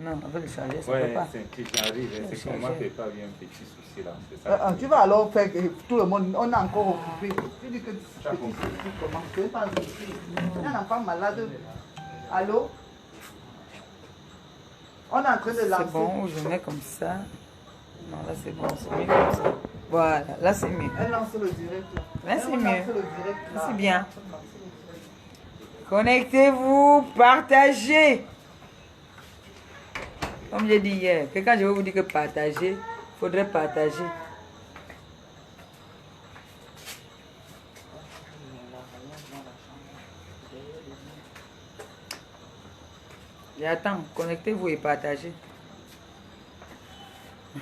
Non, on va le changer, ça Ouais, peut pas. j'arrive, c'est que moi, je pas bien un petit souci là. Tu vas alors faire que tout le monde, on est encore occupé. Tu dis que petit souci comment? Tu n'es pas un souci. Un enfant malade. Allô? On est en train de lancer. C'est bon, je mets comme ça. Non, là c'est bon, c'est mieux comme ça. Voilà, là c'est mieux. Elle lance le direct là. Là c'est mieux. Là C'est bien. Connectez-vous, partagez. Comme j'ai dit hier, que quand je vais vous dire que partager, il faudrait partager. Et attends, connectez-vous et partagez.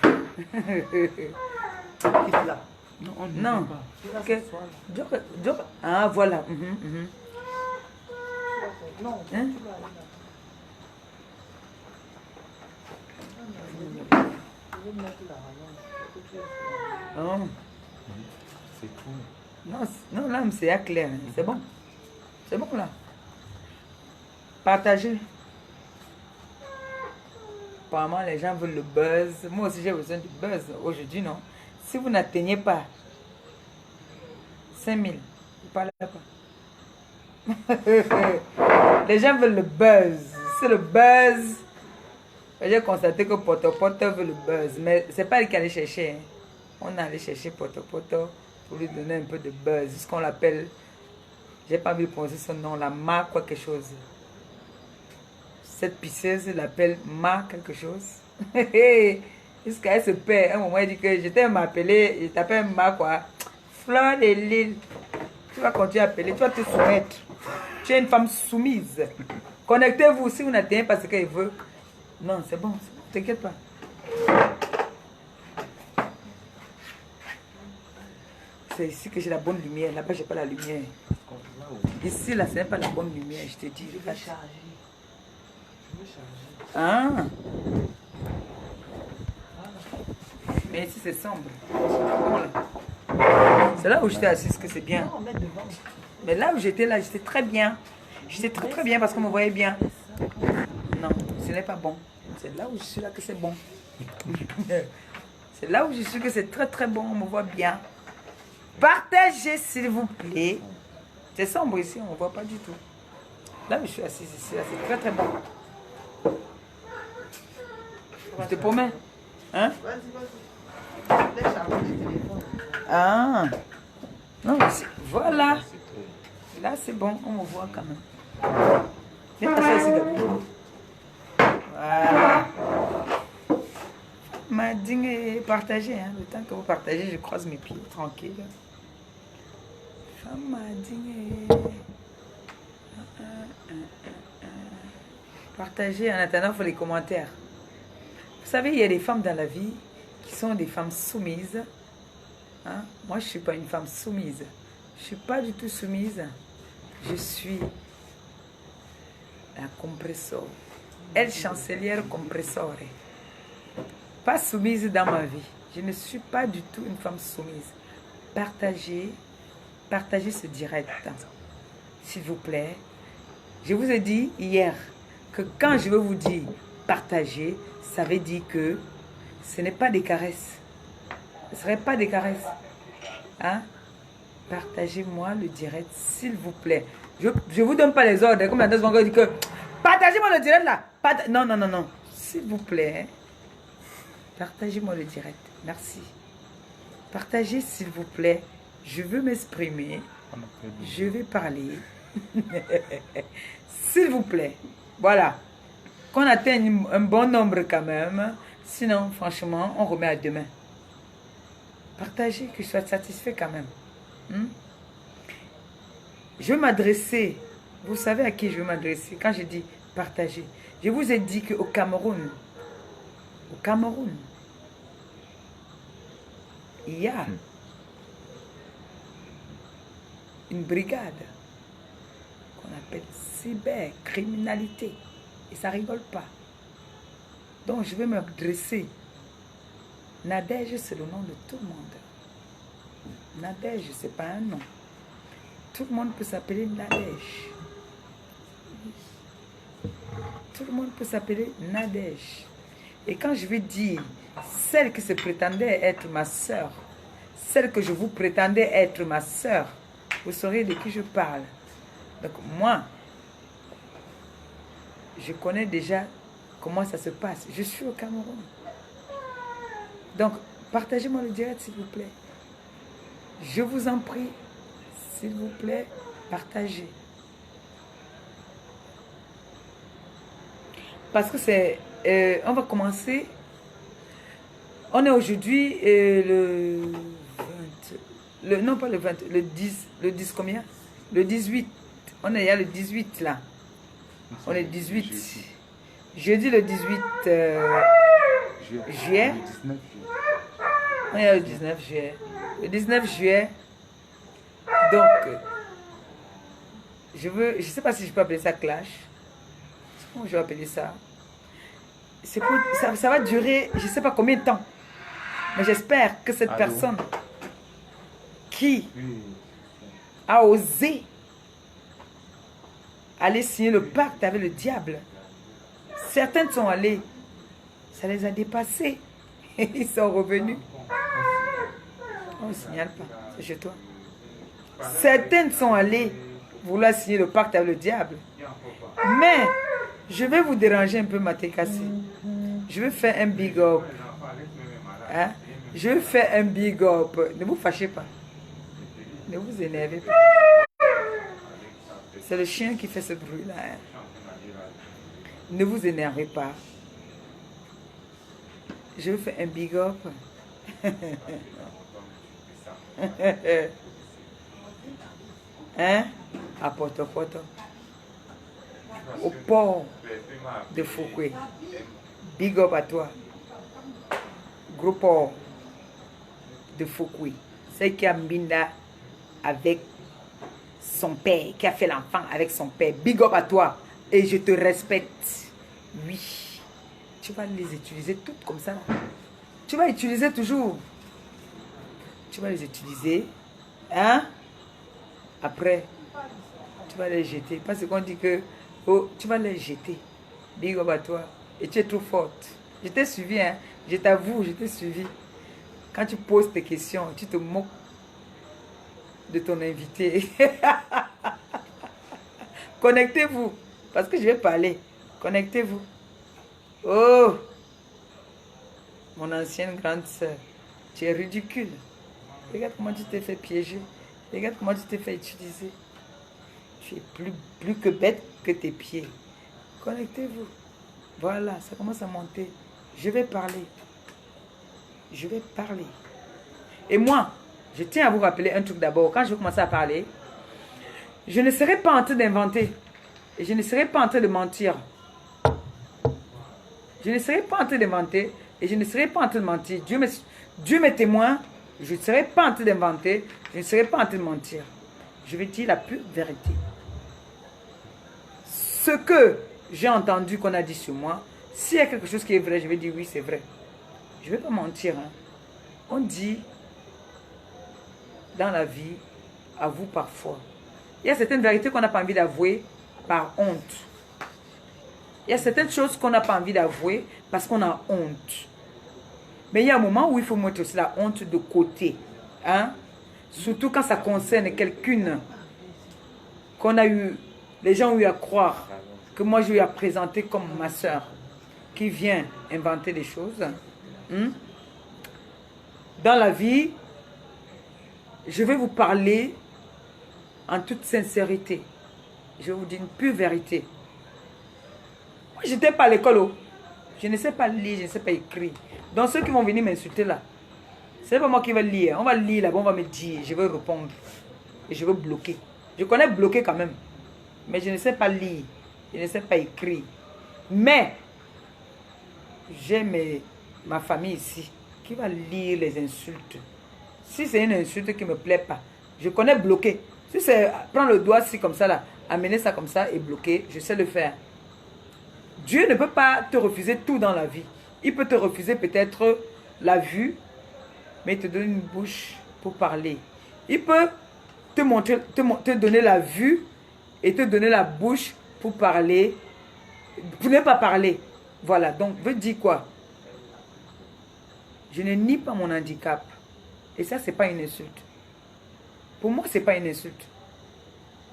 Quitte là. Non. Ah, voilà. Non. Hein? Oh. C'est tout. Non, là, c'est clair. C'est bon. C'est bon, là. Partagez. Apparemment, les gens veulent le buzz. Moi aussi, j'ai besoin du buzz aujourd'hui, non? Si vous n'atteignez pas 5000, vous ne parlez pas. Les gens veulent le buzz. C'est le buzz. J'ai constaté que Poto veut le buzz. Mais ce n'est pas lui qui allait chercher. Hein. On est allé chercher Poto pour lui donner un peu de buzz. Ce qu'on l'appelle, j'ai pas envie de prononcer son nom, la Ma quelque chose. Cette pisseuse l'appelle Ma quelque chose. Jusqu'à elle se perd. À un moment, elle dit que je t'aime m'appeler, je t'appelle Ma quoi. Fleur de Lille. Tu vas continuer à appeler, tu vas te soumettre. Tu es une femme soumise. Connectez-vous si vous n'atteignez pas ce qu'elle veut. Non, c'est bon, t'inquiète pas. C'est ici que j'ai la bonne lumière. Là-bas, j'ai pas la lumière. Ici, là, ce n'est pas la bonne lumière, je te dis. Je vais charger. Ah. Mais ici, c'est sombre. C'est là où j'étais assise que c'est bien. Mais là où j'étais, là, j'étais très bien. J'étais très très bien parce qu'on me voyait bien. Non, ce n'est pas bon. C'est là où je suis là que c'est bon. C'est là où je suis que c'est très très bon, on me voit bien. Partagez s'il vous plaît. C'est sombre ici, on ne voit pas du tout. Là où je suis assise ici, là, c'est très très bon. Je te promets. Hein? Vas-y. Laisse charger le téléphone. Ah. Non, voilà. Là c'est bon, on me voit quand même. Viens passer ici d'abord. Voilà. Ma digne est partagée. Hein. Le temps que vous partagez, je croise mes pieds tranquille. Femme ma digne. Partagez en attendant pour les commentaires. Vous savez, il y a des femmes dans la vie qui sont des femmes soumises. Hein? Moi, je ne suis pas une femme soumise. Je ne suis pas du tout soumise. Je suis la compressor. Elle chancelière compressore. Pas soumise dans ma vie. Je ne suis pas du tout une femme soumise. Partagez ce direct. S'il vous plaît. Je vous ai dit hier que quand je vais vous dire partager, ça veut dire que ce n'est pas des caresses. Ce ne serait pas des caresses. Hein? Partagez-moi le direct, s'il vous plaît. Je ne vous donne pas les ordres. Comme la deux secondes, dit que partagez-moi le direct là. Non, non, non, non. S'il vous plaît. Partagez-moi le direct. Merci. Partagez, s'il vous plaît. Je veux m'exprimer. Je vais parler. S'il vous plaît. Voilà. Qu'on atteigne un bon nombre quand même. Sinon, franchement, on remet à demain. Partagez, que je sois satisfait quand même. Je vais m'adresser. Vous savez à qui je vais m'adresser quand je dis partager. Je vous ai dit qu'au Cameroun, il y a une brigade qu'on appelle cybercriminalité. Et ça rigole pas. Donc je vais m'adresser. Nadège, c'est le nom de tout le monde. Nadège, ce n'est pas un nom. Tout le monde peut s'appeler Nadège. Tout le monde peut s'appeler Nadège. Et quand je vais dire celle qui se prétendait être ma sœur, celle que je vous prétendais être ma sœur, vous saurez de qui je parle. Donc moi, je connais déjà comment ça se passe. Je suis au Cameroun. Donc, partagez-moi le direct, s'il vous plaît. Je vous en prie, s'il vous plaît, partagez. Parce que c'est... on va commencer. On est aujourd'hui le 20... non, pas le 20, le 10 combien? Le 18. On est il y a le 18 là. On est 18. Jeudi le 18 juillet. On est le 19 juillet. Le 19 juillet. Donc, je ne sais pas si je peux appeler ça clash. Comment je vais appeler ça? Ça va durer, je ne sais pas combien de temps. Mais j'espère que cette personne qui a osé aller signer le pacte avec le diable, certaines sont allées, ça les a dépassés. Ils sont revenus. On ne signale pas, c'est chez toi. Certaines sont allées vouloir signer le pacte avec le diable. Mais je vais vous déranger un peu, Matékassé. Je vais faire un big up. Hein? Je vais faire un big up. Ne vous fâchez pas. Ne vous énervez pas. C'est le chien qui fait ce bruit-là. Hein? Ne vous énervez pas. Je vais faire un big up. Hein? À Porto. Au port de Fouquet. Big up à toi. Gros port de Fouquet. C'est qui a Mbinda avec son père, qui a fait l'enfant avec son père. Big up à toi. Et je te respecte. Oui. Tu vas les utiliser toutes comme ça. Tu vas utiliser toujours. Tu vas les utiliser. Hein? Après, tu vas les jeter. Parce qu'on dit que oh, tu vas les jeter. Big up à toi. Et tu es trop forte. Je t'ai suivi, hein. Je t'avoue, je t'ai suivi. Quand tu poses tes questions, tu te moques de ton invité. Connectez-vous. Parce que je vais parler. Connectez-vous. Oh! Mon ancienne grande sœur. Tu es ridicule. Regarde comment tu t'es fait piéger. Regarde comment tu t'es fait utiliser. Tu es plus que bête que tes pieds. Connectez-vous. Voilà, ça commence à monter. Je vais parler. Je vais parler. Et moi, je tiens à vous rappeler un truc d'abord. Quand je vais commencer à parler, je ne serai pas en train d'inventer. Et je ne serai pas en train de mentir. Je ne serai pas en train d'inventer. Et je ne serai pas en train de mentir. Dieu m'est témoin. Je ne serai pas en train d'inventer. Je ne serai pas en train de mentir. Je vais dire la pure vérité. Ce que j'ai entendu qu'on a dit sur moi, s'il y a quelque chose qui est vrai, je vais dire oui, c'est vrai. Je ne vais pas mentir. Hein. On dit dans la vie, avoue parfois. Il y a certaines vérités qu'on n'a pas envie d'avouer par honte. Il y a certaines choses qu'on n'a pas envie d'avouer parce qu'on a honte. Mais il y a un moment où il faut mettre aussi la honte de côté. Hein? Surtout quand ça concerne quelqu'une qu'on a eu, les gens ont eu à croire, que moi j'ai eu à présenter comme ma soeur, qui vient inventer des choses. Dans la vie, je vais vous parler en toute sincérité. Je vais vous dire une pure vérité. Moi, je n'étais pas à l'école. Je ne sais pas lire, je ne sais pas écrire. Donc ceux qui vont venir m'insulter là, c'est pas moi qui vais lire. On va lire là-bas, on va me dire, je vais répondre. Et je vais bloquer. Je connais bloquer quand même. Mais je ne sais pas lire. Je ne sais pas écrire. Mais, j'ai ma famille ici qui va lire les insultes. Si c'est une insulte qui ne me plaît pas, je connais bloquer. Si c'est prendre le doigt ici comme ça là, amener ça comme ça et bloquer, je sais le faire. Dieu ne peut pas te refuser tout dans la vie. Il peut te refuser peut-être la vue, mais il te donne une bouche pour parler. Il peut te donner la vue et te donner la bouche pour parler Pour ne pas parler. Voilà, donc, veut dire quoi? Je ne nie pas mon handicap. Et ça, c'est pas une insulte. Pour moi, c'est pas une insulte.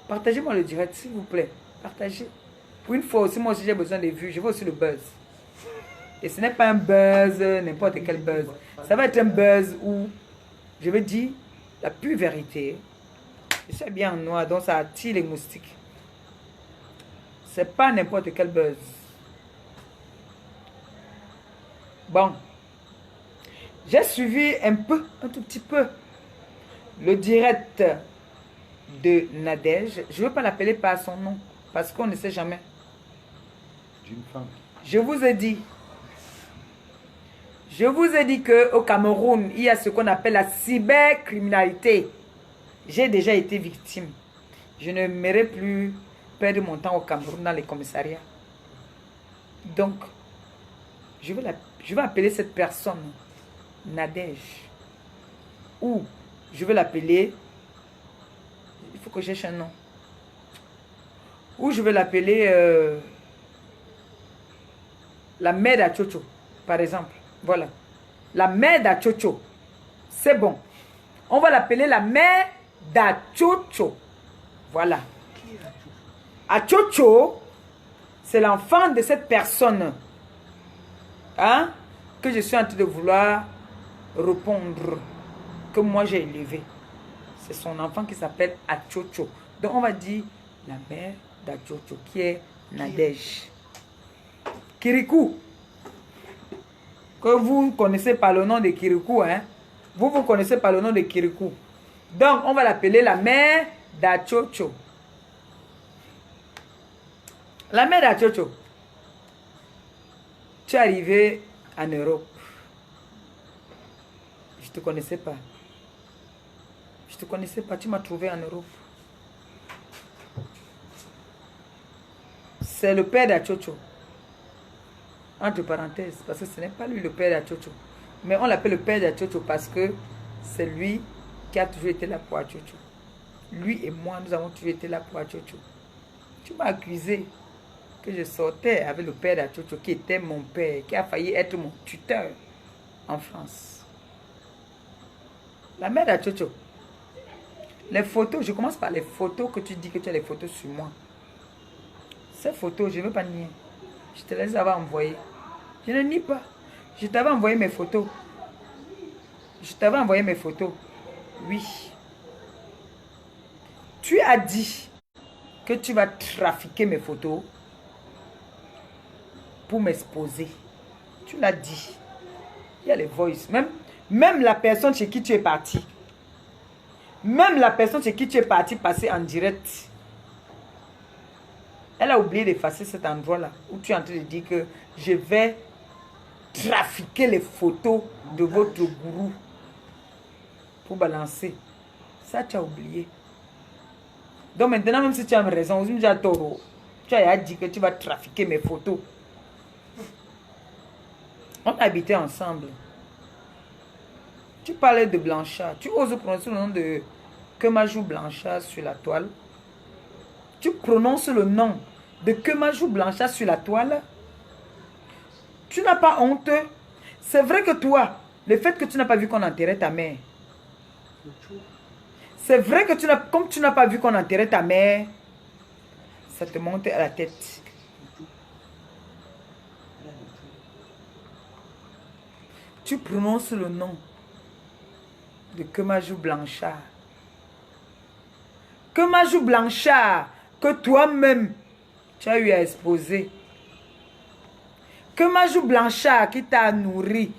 Partagez-moi le direct, s'il vous plaît. Partagez. Pour une fois aussi, moi aussi, j'ai besoin de vues. Je veux aussi le buzz. Et ce n'est pas un buzz, n'importe quel buzz. Ça va être un buzz où je vais dire la pure vérité. Je suis bien en noir, donc ça attire les moustiques. C'est pas n'importe quel buzz. Bon. J'ai suivi un tout petit peu, le direct de Nadège. Je ne veux pas l'appeler par son nom, parce qu'on ne sait jamais. D'une femme. Je vous ai dit qu'au Cameroun, il y a ce qu'on appelle la cybercriminalité. J'ai déjà été victime. Je ne m'aimerais plus perdre mon temps au Cameroun dans les commissariats. Donc, je vais appeler cette personne Nadège. Ou je vais l'appeler, il faut que je cherche un nom. Ou je vais l'appeler la mère d'Achocho, par exemple. Voilà. La mère d'Achocho. C'est bon. On va l'appeler la mère d'Achocho. Voilà. Achocho, c'est l'enfant de cette personne. Hein? Que je suis en train de vouloir répondre. Que moi j'ai élevé. C'est son enfant qui s'appelle Achocho. Donc on va dire la mère d'Achocho qui est Nadège. Kirikou. Que vous connaissez par le nom de Kirikou. Hein? Vous connaissez par le nom de Kirikou. Donc on va l'appeler la mère d'Achocho. La mère d'Achocho. Tu es arrivé en Europe. Je ne te connaissais pas. Je ne te connaissais pas. Tu m'as trouvé en Europe. C'est le père d'Achocho. Entre parenthèses. Parce que ce n'est pas lui le père d'Achocho. Mais on l'appelle le père d'Achocho parce que c'est lui qui a toujours été là pour Achocho. Lui et moi, nous avons toujours été là pour Achocho. Tu m'as accusé que je sortais avec le père d'Achocho qui était mon père, qui a failli être mon tuteur en France. La mère d'Achocho. Les photos, je commence par les photos que tu dis que tu as les photos sur moi. Ces photos, je ne veux pas nier. Je te les avais envoyées. Je ne nie pas. Je t'avais envoyé mes photos. Je t'avais envoyé mes photos. Oui. Tu as dit que tu vas trafiquer mes photos pour m'exposer. Tu l'as dit. Il y a les voices. Même la personne chez qui tu es parti. Même la personne chez qui tu es parti passer en direct. Elle a oublié d'effacer cet endroit-là où tu es en train de dire que je vais trafiquer les photos de votre gourou pour balancer. Ça, tu as oublié. Donc maintenant, même si tu as raison, tu as dit que tu vas trafiquer mes photos. On habitait ensemble. Tu parlais de Blanchard. Tu oses prononcer le nom de Kemajou Blanchard sur la toile. Tu prononces le nom de Kemajou Blanchard sur la toile. Tu n'as pas honte. C'est vrai que toi, le fait que tu n'as pas vu qu'on enterrait ta mère. C'est vrai que comme tu n'as pas vu qu'on enterrait ta mère, ça te monte à la tête. Tu prononces le nom de Kemajou Blanchard. Kemajou Blanchard, que toi-même, tu as eu à exposer. Kemajou Blanchard qui t'a nourri.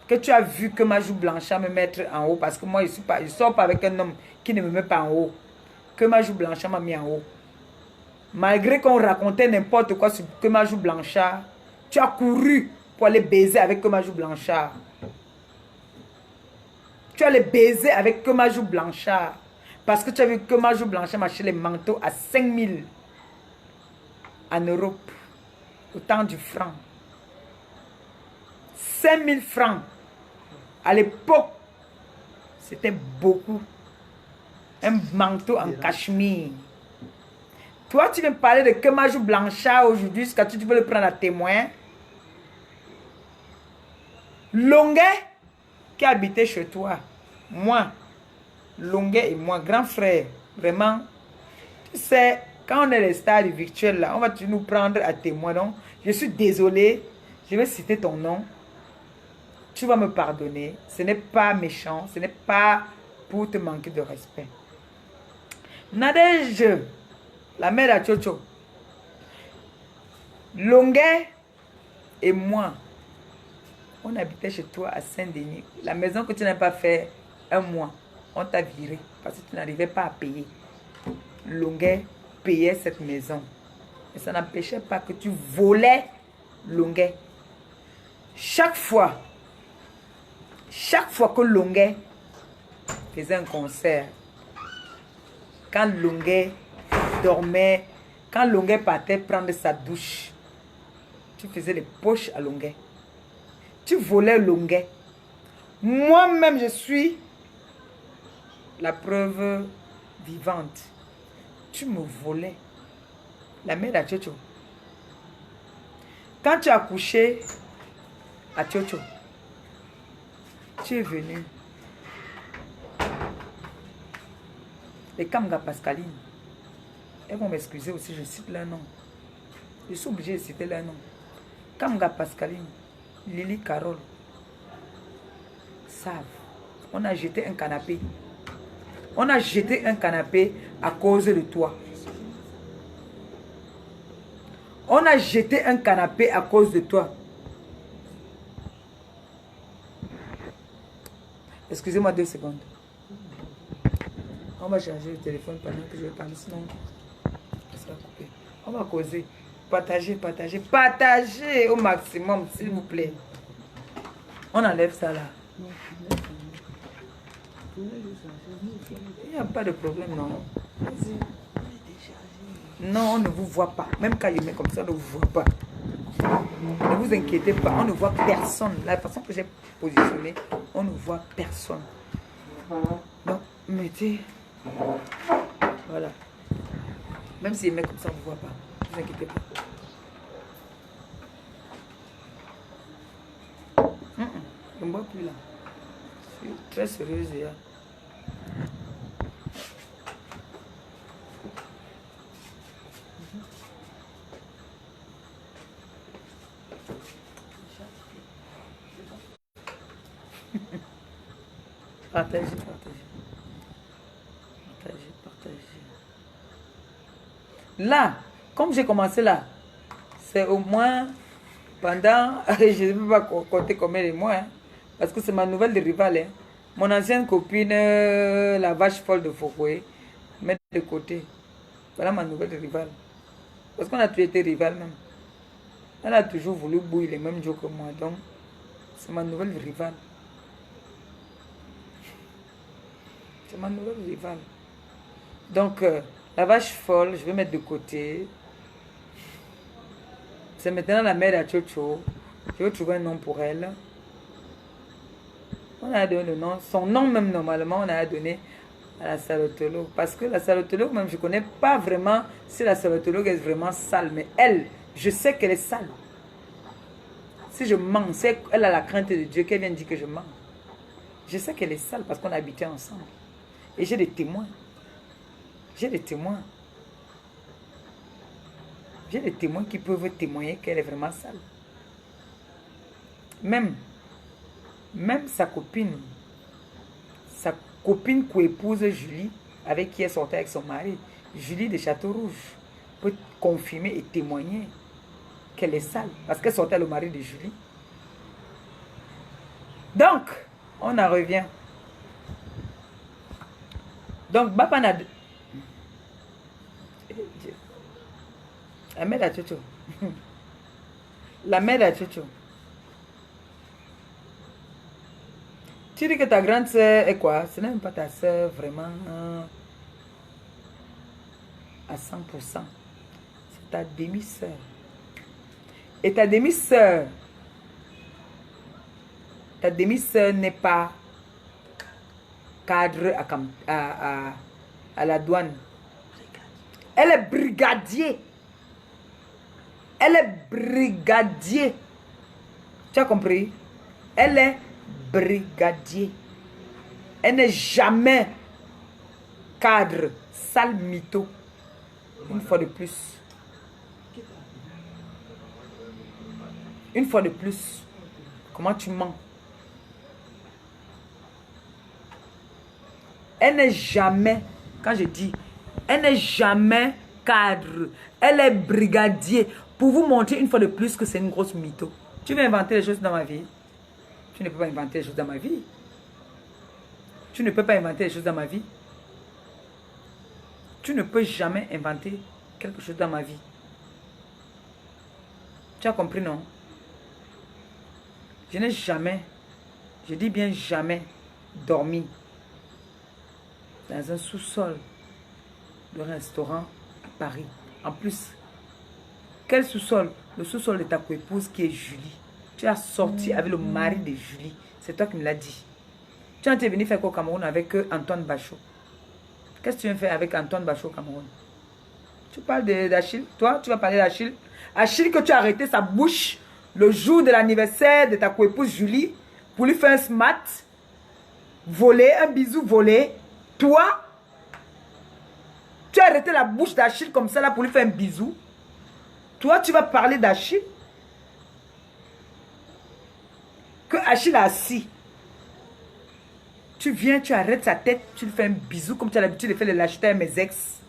Que tu as vu Kemajou Blanchard me mettre en haut. Parce que moi, je ne sors pas avec un homme qui ne me met pas en haut. Kemajou Blanchard m'a mis en haut. Malgré qu'on racontait n'importe quoi sur Kemajou Blanchard, tu as couru pour aller baiser avec Kemajou Blanchard. Tu allais baiser avec Kemajou Blanchard. Parce que tu as vu Kemajou Blanchard m'acheter les manteaux à 5 000 en Europe. Au temps du franc. 5 000 francs. À l'époque, c'était beaucoup. Un manteau en cachemire. Toi, tu viens me parler de Kemajou Blanchard aujourd'hui, jusqu'à tu veux le prendre à témoin. Longuet, qui habitait chez toi. Moi, Longuet et moi, grand frère, vraiment. Tu sais, quand on est les stars virtuels, là, on va nous prendre à témoin. Donc, je suis désolée, je vais citer ton nom. Tu vas me pardonner. Ce n'est pas méchant, ce n'est pas pour te manquer de respect. Nadège, la mère à Tchotcho, Longuet et moi, on habitait chez toi à Saint-Denis. La maison que tu n'as pas fait un mois, on t'a viré parce que tu n'arrivais pas à payer. Longuet payait cette maison. Et ça n'empêchait pas que tu volais Longuet. Chaque fois que Longuet faisait un concert, quand Longuet dormait, quand Longuet partait prendre sa douche, tu faisais les poches à Longuet. Tu volais Longuet. Moi-même, je suis la preuve vivante. Tu me volais. La mère à Tchotcho. Quand tu as couché à Tchotcho, tu es venu. Les Kamga Pascaline, elles vont m'excuser aussi, je cite leur nom. Je suis obligé de citer leur nom. Kamga Pascaline, Lily Carole, savent. On a jeté un canapé. On a jeté un canapé à cause de toi. On a jeté un canapé à cause de toi. Excusez-moi 2 secondes. On va charger le téléphone pendant que je vais parler, sinon ça va couper. On va causer. Partagez, partagez, partagez au maximum, s'il vous plaît. On enlève ça là. Il n'y a pas de problème, non. Non, on ne vous voit pas. Même quand il met comme ça, on ne vous voit pas. Ne vous inquiétez pas, on ne voit personne. La façon que j'ai positionné, on ne voit personne. Donc, mettez... Voilà. Même s'il met comme ça, on ne voit pas. Ne vous inquiétez pas. Je ne bois plus là. Je suis très sérieuse hier. Partagez, partagez. Partagez, partagez. Là, comme j'ai commencé là, c'est au moins pendant, je ne peux pas compter combien de mois, hein, parce que c'est ma nouvelle de rival. Hein. Mon ancienne copine, la vache folle de Foucault, met de côté. Voilà ma nouvelle de rival. Parce qu'on a tous été rival même. Elle a toujours voulu bouillir les mêmes jours que moi, donc c'est ma nouvelle rivale. C'est ma nouvelle rivale. Donc, la vache folle, je vais mettre de côté. C'est maintenant la mère à Tchotcho. Je vais trouver un nom pour elle. On a donné le nom. Son nom même, normalement, on a donné à la salotologue. Parce que la salotologue, même, je ne connais pas vraiment si la salotologue est vraiment sale. Mais elle, je sais qu'elle est sale. Si je mens, c'est elle a la crainte de Dieu qu'elle vient dire que je mens. Je sais qu'elle est sale parce qu'on a habité ensemble. Et j'ai des témoins. J'ai des témoins. J'ai des témoins qui peuvent témoigner qu'elle est vraiment sale. Même sa copine co-épouse Julie, avec qui elle sortait avec son mari, Julie de Château-Rouge, peut confirmer et témoigner qu'elle est sale. Parce qu'elle sortait le mari de Julie. Donc, on en revient. Donc, Baba n'a... La mère à Tchotcho. La mère à Tchotcho. Tu dis que ta grande soeur est quoi? Ce n'est même pas ta soeur vraiment à 100%. C'est ta demi-soeur. Et ta demi-soeur n'est pas cadre à la douane. Elle est brigadier. Elle est brigadier. Tu as compris? Elle est brigadier. Elle n'est jamais cadre, sale mytho. Une fois de plus. Une fois de plus. Comment tu mens? Elle n'est jamais, quand je dis, elle n'est jamais cadre. Elle est brigadier. Pour vous montrer une fois de plus que c'est une grosse mytho. Tu veux inventer les choses dans ma vie? Tu ne peux pas inventer les choses dans ma vie. Tu ne peux pas inventer les choses dans ma vie. Tu ne peux jamais inventer quelque chose dans ma vie. Tu as compris, non? Je n'ai jamais, je dis bien jamais, dormi dans un sous-sol de restaurant à Paris. En plus, quel sous-sol? Le sous-sol de ta coépouse qui est Julie. Tu as sorti avec le mari de Julie. C'est toi qui me l'as dit. Tu es venu faire quoi au Cameroun avec Antoine Bachot? Qu'est-ce que tu viens faire avec Antoine Bachot au Cameroun? Tu parles d'Achille? Toi, tu vas parler d'Achille? Achille que tu as arrêté sa bouche le jour de l'anniversaire de ta coépouse Julie pour lui faire un smart, voler, un bisou volé. Toi, tu as arrêté la bouche d'Achille comme ça là pour lui faire un bisou. Toi, tu vas parler d'Achille que Achille a assis. Tu viens, tu arrêtes sa tête, tu lui fais un bisou comme tu as l'habitude de faire les lâchetés à mes ex.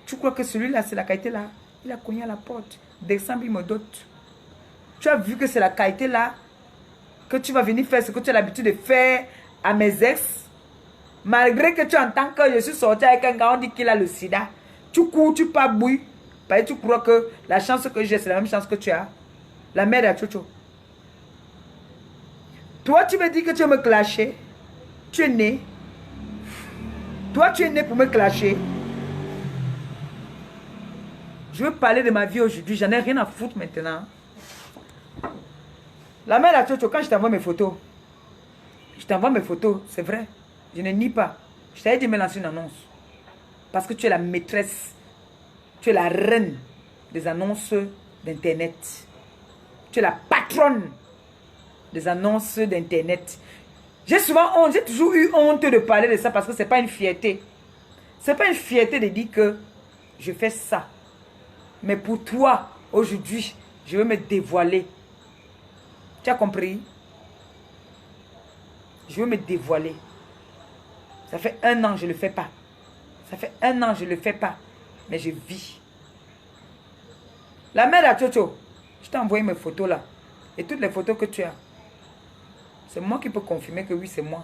Tu crois que celui-là, c'est la qualité là? Il a cogné à la porte. Décembre, il me dote. Tu as vu que c'est la qualité là que tu vas venir faire ce que tu as l'habitude de faire à mes ex. Malgré que tu entends que je suis sorti avec un gars, on dit qu'il a le sida. Tu cours, tu pars bouille. Parce que tu crois que la chance que j'ai, c'est la même chance que tu as. La mère de Chocho. Toi, tu me dis que tu veux me clasher. Tu es né. Toi, tu es né pour me clasher. Je veux parler de ma vie aujourd'hui. J'en ai rien à foutre maintenant. La mère de Chocho, quand je t'envoie mes photos, c'est vrai. Je ne nie pas. Je t'avais dit de me lancer une annonce. Parce que tu es la maîtresse. Tu es la reine des annonces d'Internet. Tu es la patronne des annonces d'Internet. J'ai souvent honte, j'ai toujours eu honte de parler de ça parce que ce n'est pas une fierté. Ce n'est pas une fierté de dire que je fais ça. Mais pour toi, aujourd'hui, je veux me dévoiler. Tu as compris? Je veux me dévoiler. Ça fait 1 an que je ne le fais pas. Ça fait 1 an que je ne le fais pas. Mais je vis. La mère à Chocho, je t'ai envoyé mes photos là. Et toutes les photos que tu as. C'est moi qui peux confirmer que oui, c'est moi.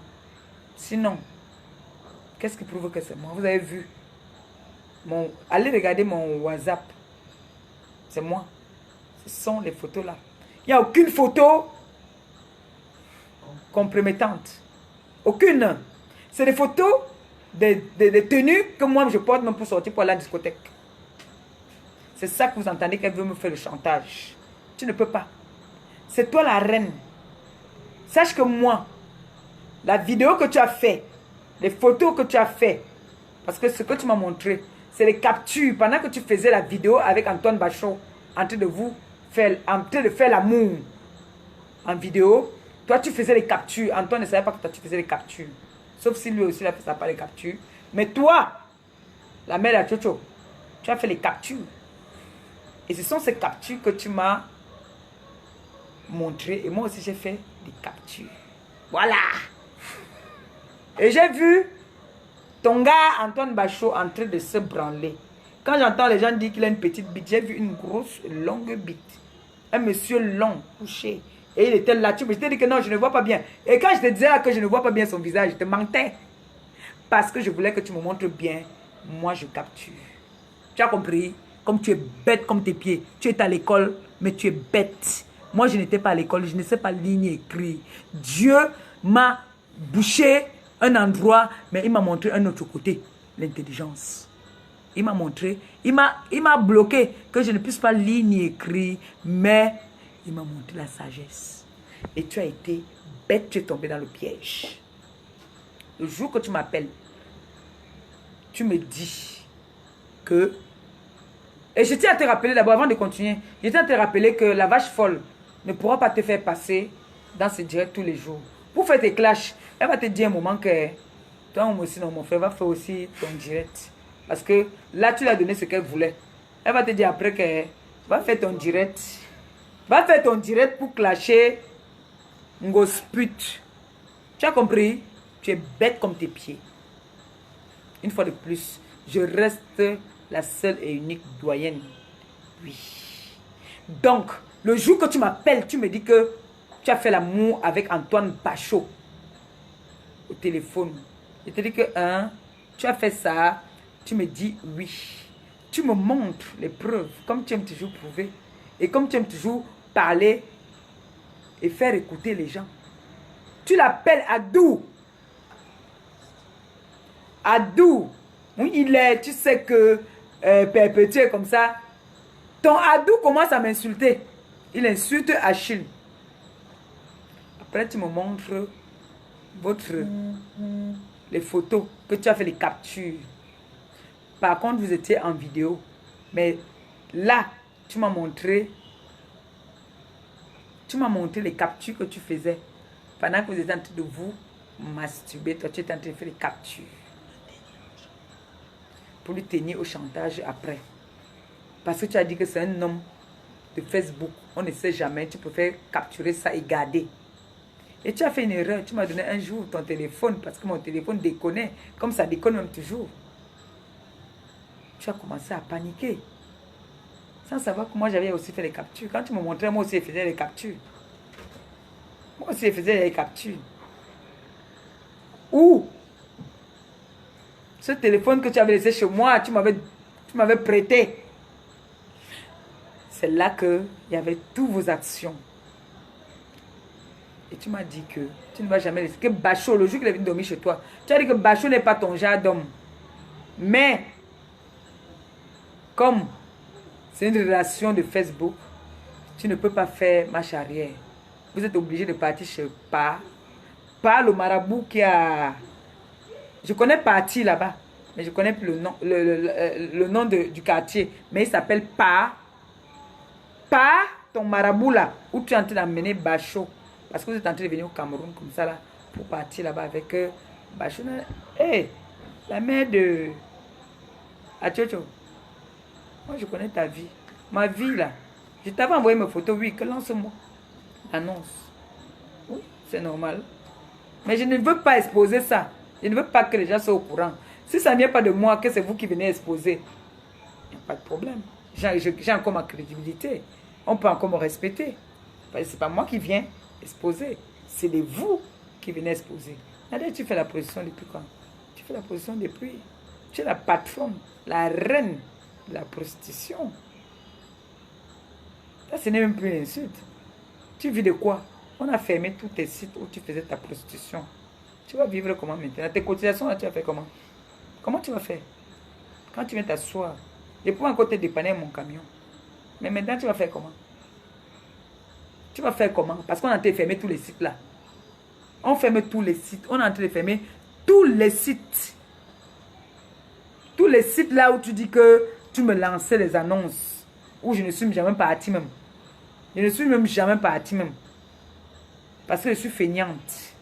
Sinon, qu'est-ce qui prouve que c'est moi? Vous avez vu? Allez regarder mon WhatsApp. C'est moi. Ce sont les photos là. Il n'y a aucune photo compromettante. Aucune. C'est des photos des tenues que moi je porte même pour sortir pour aller à la discothèque. C'est ça que vous entendez qu'elle veut me faire le chantage. Tu ne peux pas. C'est toi la reine. Sache que moi, la vidéo que tu as fait, les photos que tu as fait, parce que ce que tu m'as montré, c'est les captures pendant que tu faisais la vidéo avec Antoine Bachot en train de faire l'amour en vidéo. Toi, tu faisais les captures. Antoine ne savait pas que tu faisais les captures. Sauf si lui aussi, il a fait ça par les captures. Mais toi, la mère de Chocho, tu as fait les captures. Et ce sont ces captures que tu m'as montrées. Et moi aussi, j'ai fait des captures. Voilà. Et j'ai vu ton gars, Antoine Bachot, en train de se branler. Quand j'entends les gens dire qu'il a une petite bite, j'ai vu une grosse, longue bite. Un monsieur long, couché. Et il était là, je t'ai dit que non, je ne vois pas bien. Et quand je te disais que je ne vois pas bien son visage, je te mentais. Parce que je voulais que tu me montres bien. Moi, je capture. Tu as compris? Comme tu es bête comme tes pieds. Tu es à l'école, mais tu es bête. Moi, je n'étais pas à l'école, je ne sais pas lire ni écrire. Dieu m'a bouché un endroit, mais il m'a montré un autre côté. L'intelligence. Il m'a montré, il m'a bloqué que je ne puisse pas lire ni écrire, mais il m'a montré la sagesse. Et tu as été bête, tu es tombé dans le piège. Le jour que tu m'appelles, tu me dis que Et je tiens à te rappeler d'abord, avant de continuer, je tiens à te rappeler que la vache folle ne pourra pas te faire passer dans ce direct tous les jours. Pour faire tes clashs, elle va te dire un moment que toi aussi, non, mon frère, va faire aussi ton direct. Parce que là, tu lui as donné ce qu'elle voulait. Elle va te dire après que va faire ton direct. Va faire ton direct pour clasher Ngosput. Tu as compris? Tu es bête comme tes pieds. Une fois de plus, je reste la seule et unique doyenne. Oui. Donc, le jour que tu m'appelles, tu me dis que tu as fait l'amour avec Antoine Bachot au téléphone. Je te dis que, tu as fait ça, tu me dis oui. Tu me montres les preuves, comme tu aimes toujours prouver. Et comme tu aimes toujours parler et faire écouter les gens. Tu l'appelles Adou. Adou. Oui, il est, tu sais que perpétué comme ça. Ton Adou commence à m'insulter. Il insulte Achille. Après, tu me montres les photos que tu as fait, les captures. Par contre, vous étiez en vidéo. Mais là, tu m'as montré les captures que tu faisais. Pendant que vous étiez en train de vous masturber, toi, tu étais en train de faire les captures. Pour lui tenir au chantage après. Parce que tu as dit que c'est un homme de Facebook. On ne sait jamais. Tu préfères capturer ça et garder. Et tu as fait une erreur. Tu m'as donné un jour ton téléphone parce que mon téléphone déconne. Comme ça déconne même toujours. Tu as commencé à paniquer. Sans savoir que moi j'avais aussi fait les captures. Quand tu me montrais, moi aussi je faisais les captures. Moi aussi je faisais les captures. Ou ce téléphone que tu avais laissé chez moi, tu m'avais prêté. C'est là qu'il y avait toutes vos actions. Et tu m'as dit que tu ne vas jamais laisser. Que Bachot, le jour qu'il est venu dormir chez toi, tu as dit que Bachot n'est pas ton genre d'homme. Mais, comme c'est une relation de Facebook, tu ne peux pas faire marche arrière. Vous êtes obligé de partir chez Pa. Pa, le marabout qui a... Je connais Parti là-bas, mais je connais plus le nom du quartier. Mais il s'appelle Pa. Pa, ton marabout là, où tu es en train d'amener Bachot. Parce que vous êtes en train de venir au Cameroun comme ça là, pour partir là-bas avec Bachot. Hé, la mère de Achocho. Moi je connais ta vie. Ma vie là. Je t'avais envoyé mes photos, oui, que lance-moi. Annonce. Oui, c'est normal. Mais je ne veux pas exposer ça. Je ne veux pas que les gens soient au courant. Si ça ne vient pas de moi, que c'est vous qui venez exposer, il n'y a pas de problème. J'ai encore ma crédibilité. On peut encore me respecter. Ce n'est pas moi qui viens exposer. C'est vous qui venez exposer. D'ailleurs, tu fais la position depuis quand? Tu fais la position depuis. Tu es la patronne, la reine de la prostitution. Ça, ce n'est même plus une insulte. Tu vis de quoi? On a fermé tous tes sites où tu faisais ta prostitution. Tu vas vivre comment maintenant? Tes cotisations, là, tu vas faire comment? Comment tu vas faire? Quand tu viens t'asseoir, je peux encore te dépanner mon camion. Mais maintenant, tu vas faire comment? Tu vas faire comment? Parce qu'on a en train de fermer tous les sites là. On ferme tous les sites. On est en train de fermer tous les sites. Tous les sites là où tu dis que tu me lançais les annonces. Où je ne suis jamais partie même. Je ne suis même jamais partie même. Parce que je suis feignante.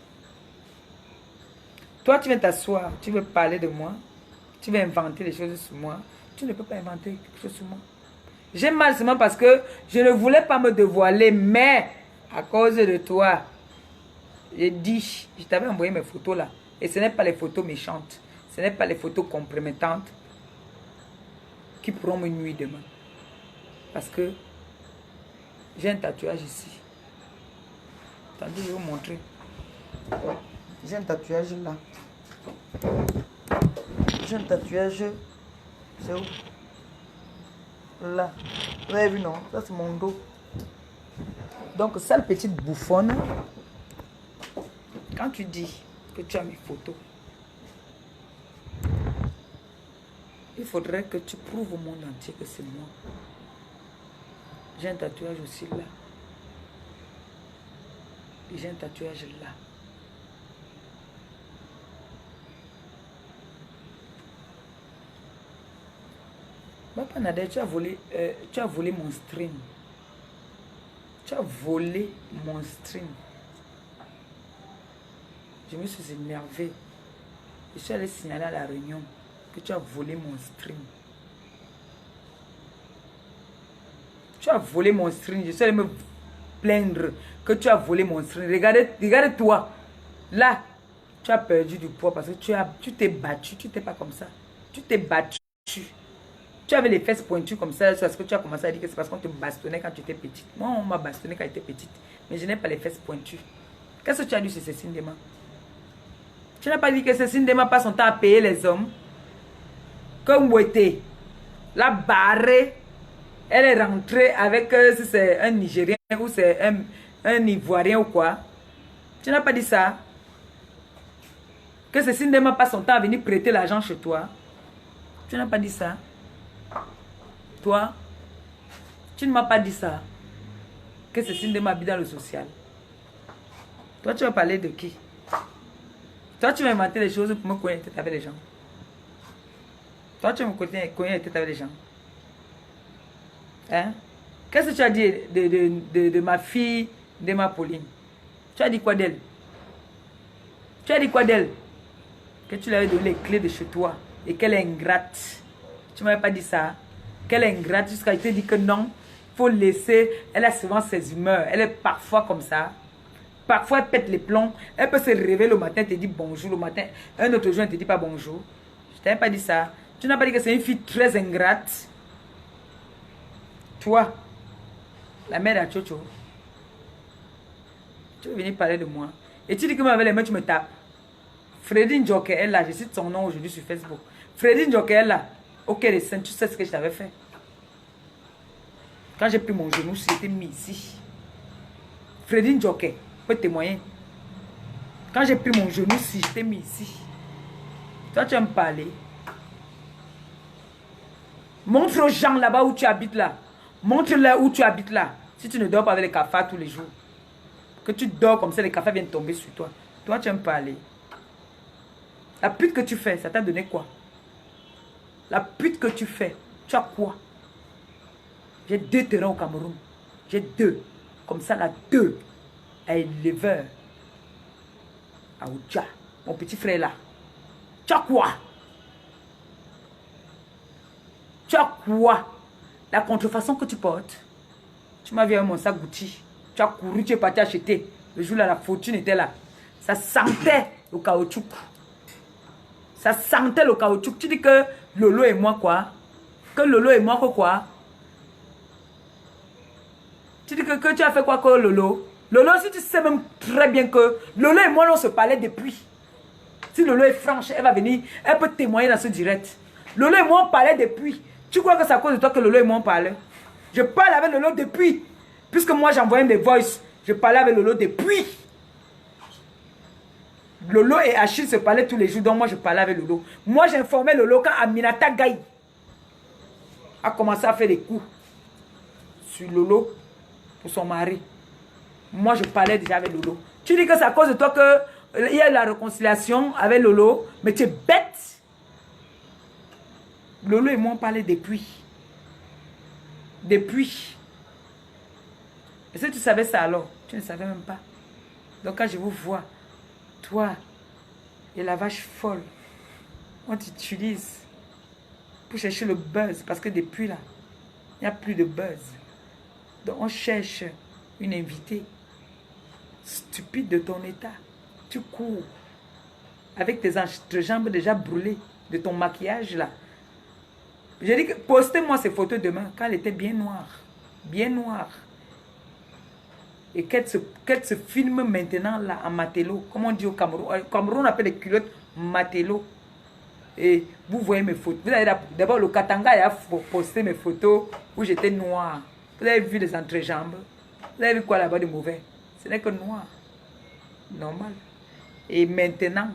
Toi, tu viens t'asseoir, tu veux parler de moi. Tu veux inventer des choses sur moi. Tu ne peux pas inventer quelque chose sur moi. J'ai mal seulement parce que je ne voulais pas me dévoiler. Mais à cause de toi, j'ai dit, je t'avais envoyé mes photos là. Et ce n'est pas les photos méchantes. Ce n'est pas les photos compromettantes qui pourront me nuire demain. Parce que j'ai un tatouage ici. Attendez, je vais vous montrer. J'ai un tatouage là. J'ai un tatouage. C'est où? Là. Vous avez vu, non? Ça, c'est mon dos. Donc, sale petite bouffonne. Quand tu dis que tu as mes photos, il faudrait que tu prouves au monde entier que c'est moi. J'ai un tatouage aussi là. Et j'ai un tatouage là. Papa Nader, tu as volé mon stream. Tu as volé mon stream. Je me suis énervé. Je suis allé signaler à la réunion que tu as volé mon stream. Tu as volé mon stream. Je suis allé me plaindre que tu as volé mon stream. Regarde-toi. Là, tu as perdu du poids parce que tu t'es battu. Tu t'es pas comme ça. Tu t'es battu. Tu avais les fesses pointues comme ça. C'est parce que tu as commencé à dire que c'est parce qu'on te bastonnait quand tu étais petite. Moi, on m'a bastonné quand j'étais petite. Mais je n'ai pas les fesses pointues. Qu'est-ce que tu as dit sur Cécile Dema? Tu n'as pas dit que Cécile Dema passe son temps à payer les hommes? Comme Mouetté, la barrée, elle est rentrée avec, si c'est un Nigérien ou c'est un Ivoirien ou quoi. Tu n'as pas dit ça? Que Cécile Dema passe son temps à venir prêter l'argent chez toi. Tu n'as pas dit ça? Toi, tu ne m'as pas dit ça. Que Cécile Dema habite dans le social. Toi, tu vas parler de qui? Toi, tu vas inventer des choses pour me cogner la tête avec les gens. Toi, tu vas me cogner la tête avec les gens. Hein? Qu'est-ce que tu as dit de ma fille, de ma Pauline? Tu as dit quoi d'elle? Tu as dit quoi d'elle? Que tu lui avais donné les clés de chez toi et qu'elle est ingrate. Tu ne m'avais pas dit ça? Qu'elle est ingrate jusqu'à te dire que non, il faut laisser. Elle a souvent ses humeurs. Elle est parfois comme ça. Parfois, elle pète les plombs. Elle peut se réveiller le matin, te dit bonjour le matin. Un autre jour, elle ne te dit pas bonjour. Je ne t'avais pas dit ça. Tu n'as pas dit que c'est une fille très ingrate. Toi, la mère de Chocho, tu veux venir parler de moi. Et tu dis que moi, avec les mains, tu me tapes. Freddy Njoke est là. Je cite son nom aujourd'hui sur Facebook. Freddy Njoke est là. Ok, les seins, tu sais ce que je t'avais fait. Quand j'ai pris mon genou, j'étais mis ici. Freddy Njoke peut témoigner. Quand j'ai pris mon genou, si j'étais mis ici. Toi, tu vas me parler. Montre aux gens là-bas où tu habites là. Montre-leur où tu habites là. Si tu ne dors pas avec les cafards tous les jours. Que tu dors comme ça, les cafards viennent tomber sur toi. Toi, tu vas me parler. La pute que tu fais, ça t'a donné quoi? La pute que tu fais, tu as quoi? J'ai 2 terrains au Cameroun. J'ai 2. Comme ça, là, 2. À Éleveur. À Oudja. Mon petit frère là. Tu as quoi? Tu as quoi? La contrefaçon que tu portes. Tu m'as vu avec mon sac Gucci. Tu as couru, tu es parti acheter. Le jour là, la fortune était là. Ça sentait le caoutchouc. Ça sentait le caoutchouc. Tu dis que Lolo et moi quoi? Que Lolo et moi quoi? Tu dis que tu as fait quoi que Lolo? Lolo, si tu sais même très bien que Lolo et moi, on se parlait depuis. Si Lolo est franche, elle va venir, elle peut témoigner dans ce direct. Lolo et moi, on parlait depuis. Tu crois que c'est à cause de toi que Lolo et moi, on parlait? Je parle avec Lolo depuis. Puisque moi, j'envoyais mes voices. Je parlais avec Lolo depuis. Lolo et Achille se parlaient tous les jours, donc moi, je parlais avec Lolo. Moi, j'informais Lolo quand Aminata Gaye a commencé à faire des coups sur Lolo pour son mari. Moi, je parlais déjà avec Lolo. Tu dis que c'est à cause de toi qu'il y a la réconciliation avec Lolo, mais tu es bête. Lolo et moi, on parlait depuis. Depuis. Et si tu savais ça alors, tu ne savais même pas. Donc quand je vous vois, toi et la vache folle, on t'utilise pour chercher le buzz. Parce que depuis là, il n'y a plus de buzz. Donc on cherche une invitée stupide de ton état. Tu cours avec tes jambes déjà brûlées de ton maquillage là. J'ai dit que postez-moi ces photos demain quand elle était bien noire. Bien noire. Et qu'elle se filme maintenant là en matelot. Comme on dit au Cameroun. Au Cameroun on appelle les culottes matelot. Et vous voyez mes photos. Vous avez d'abord le Katanga a posté mes photos où j'étais noire. Vous avez vu les entrejambes. Vous avez vu quoi là-bas de mauvais? Ce n'est que noir. Normal. Et maintenant,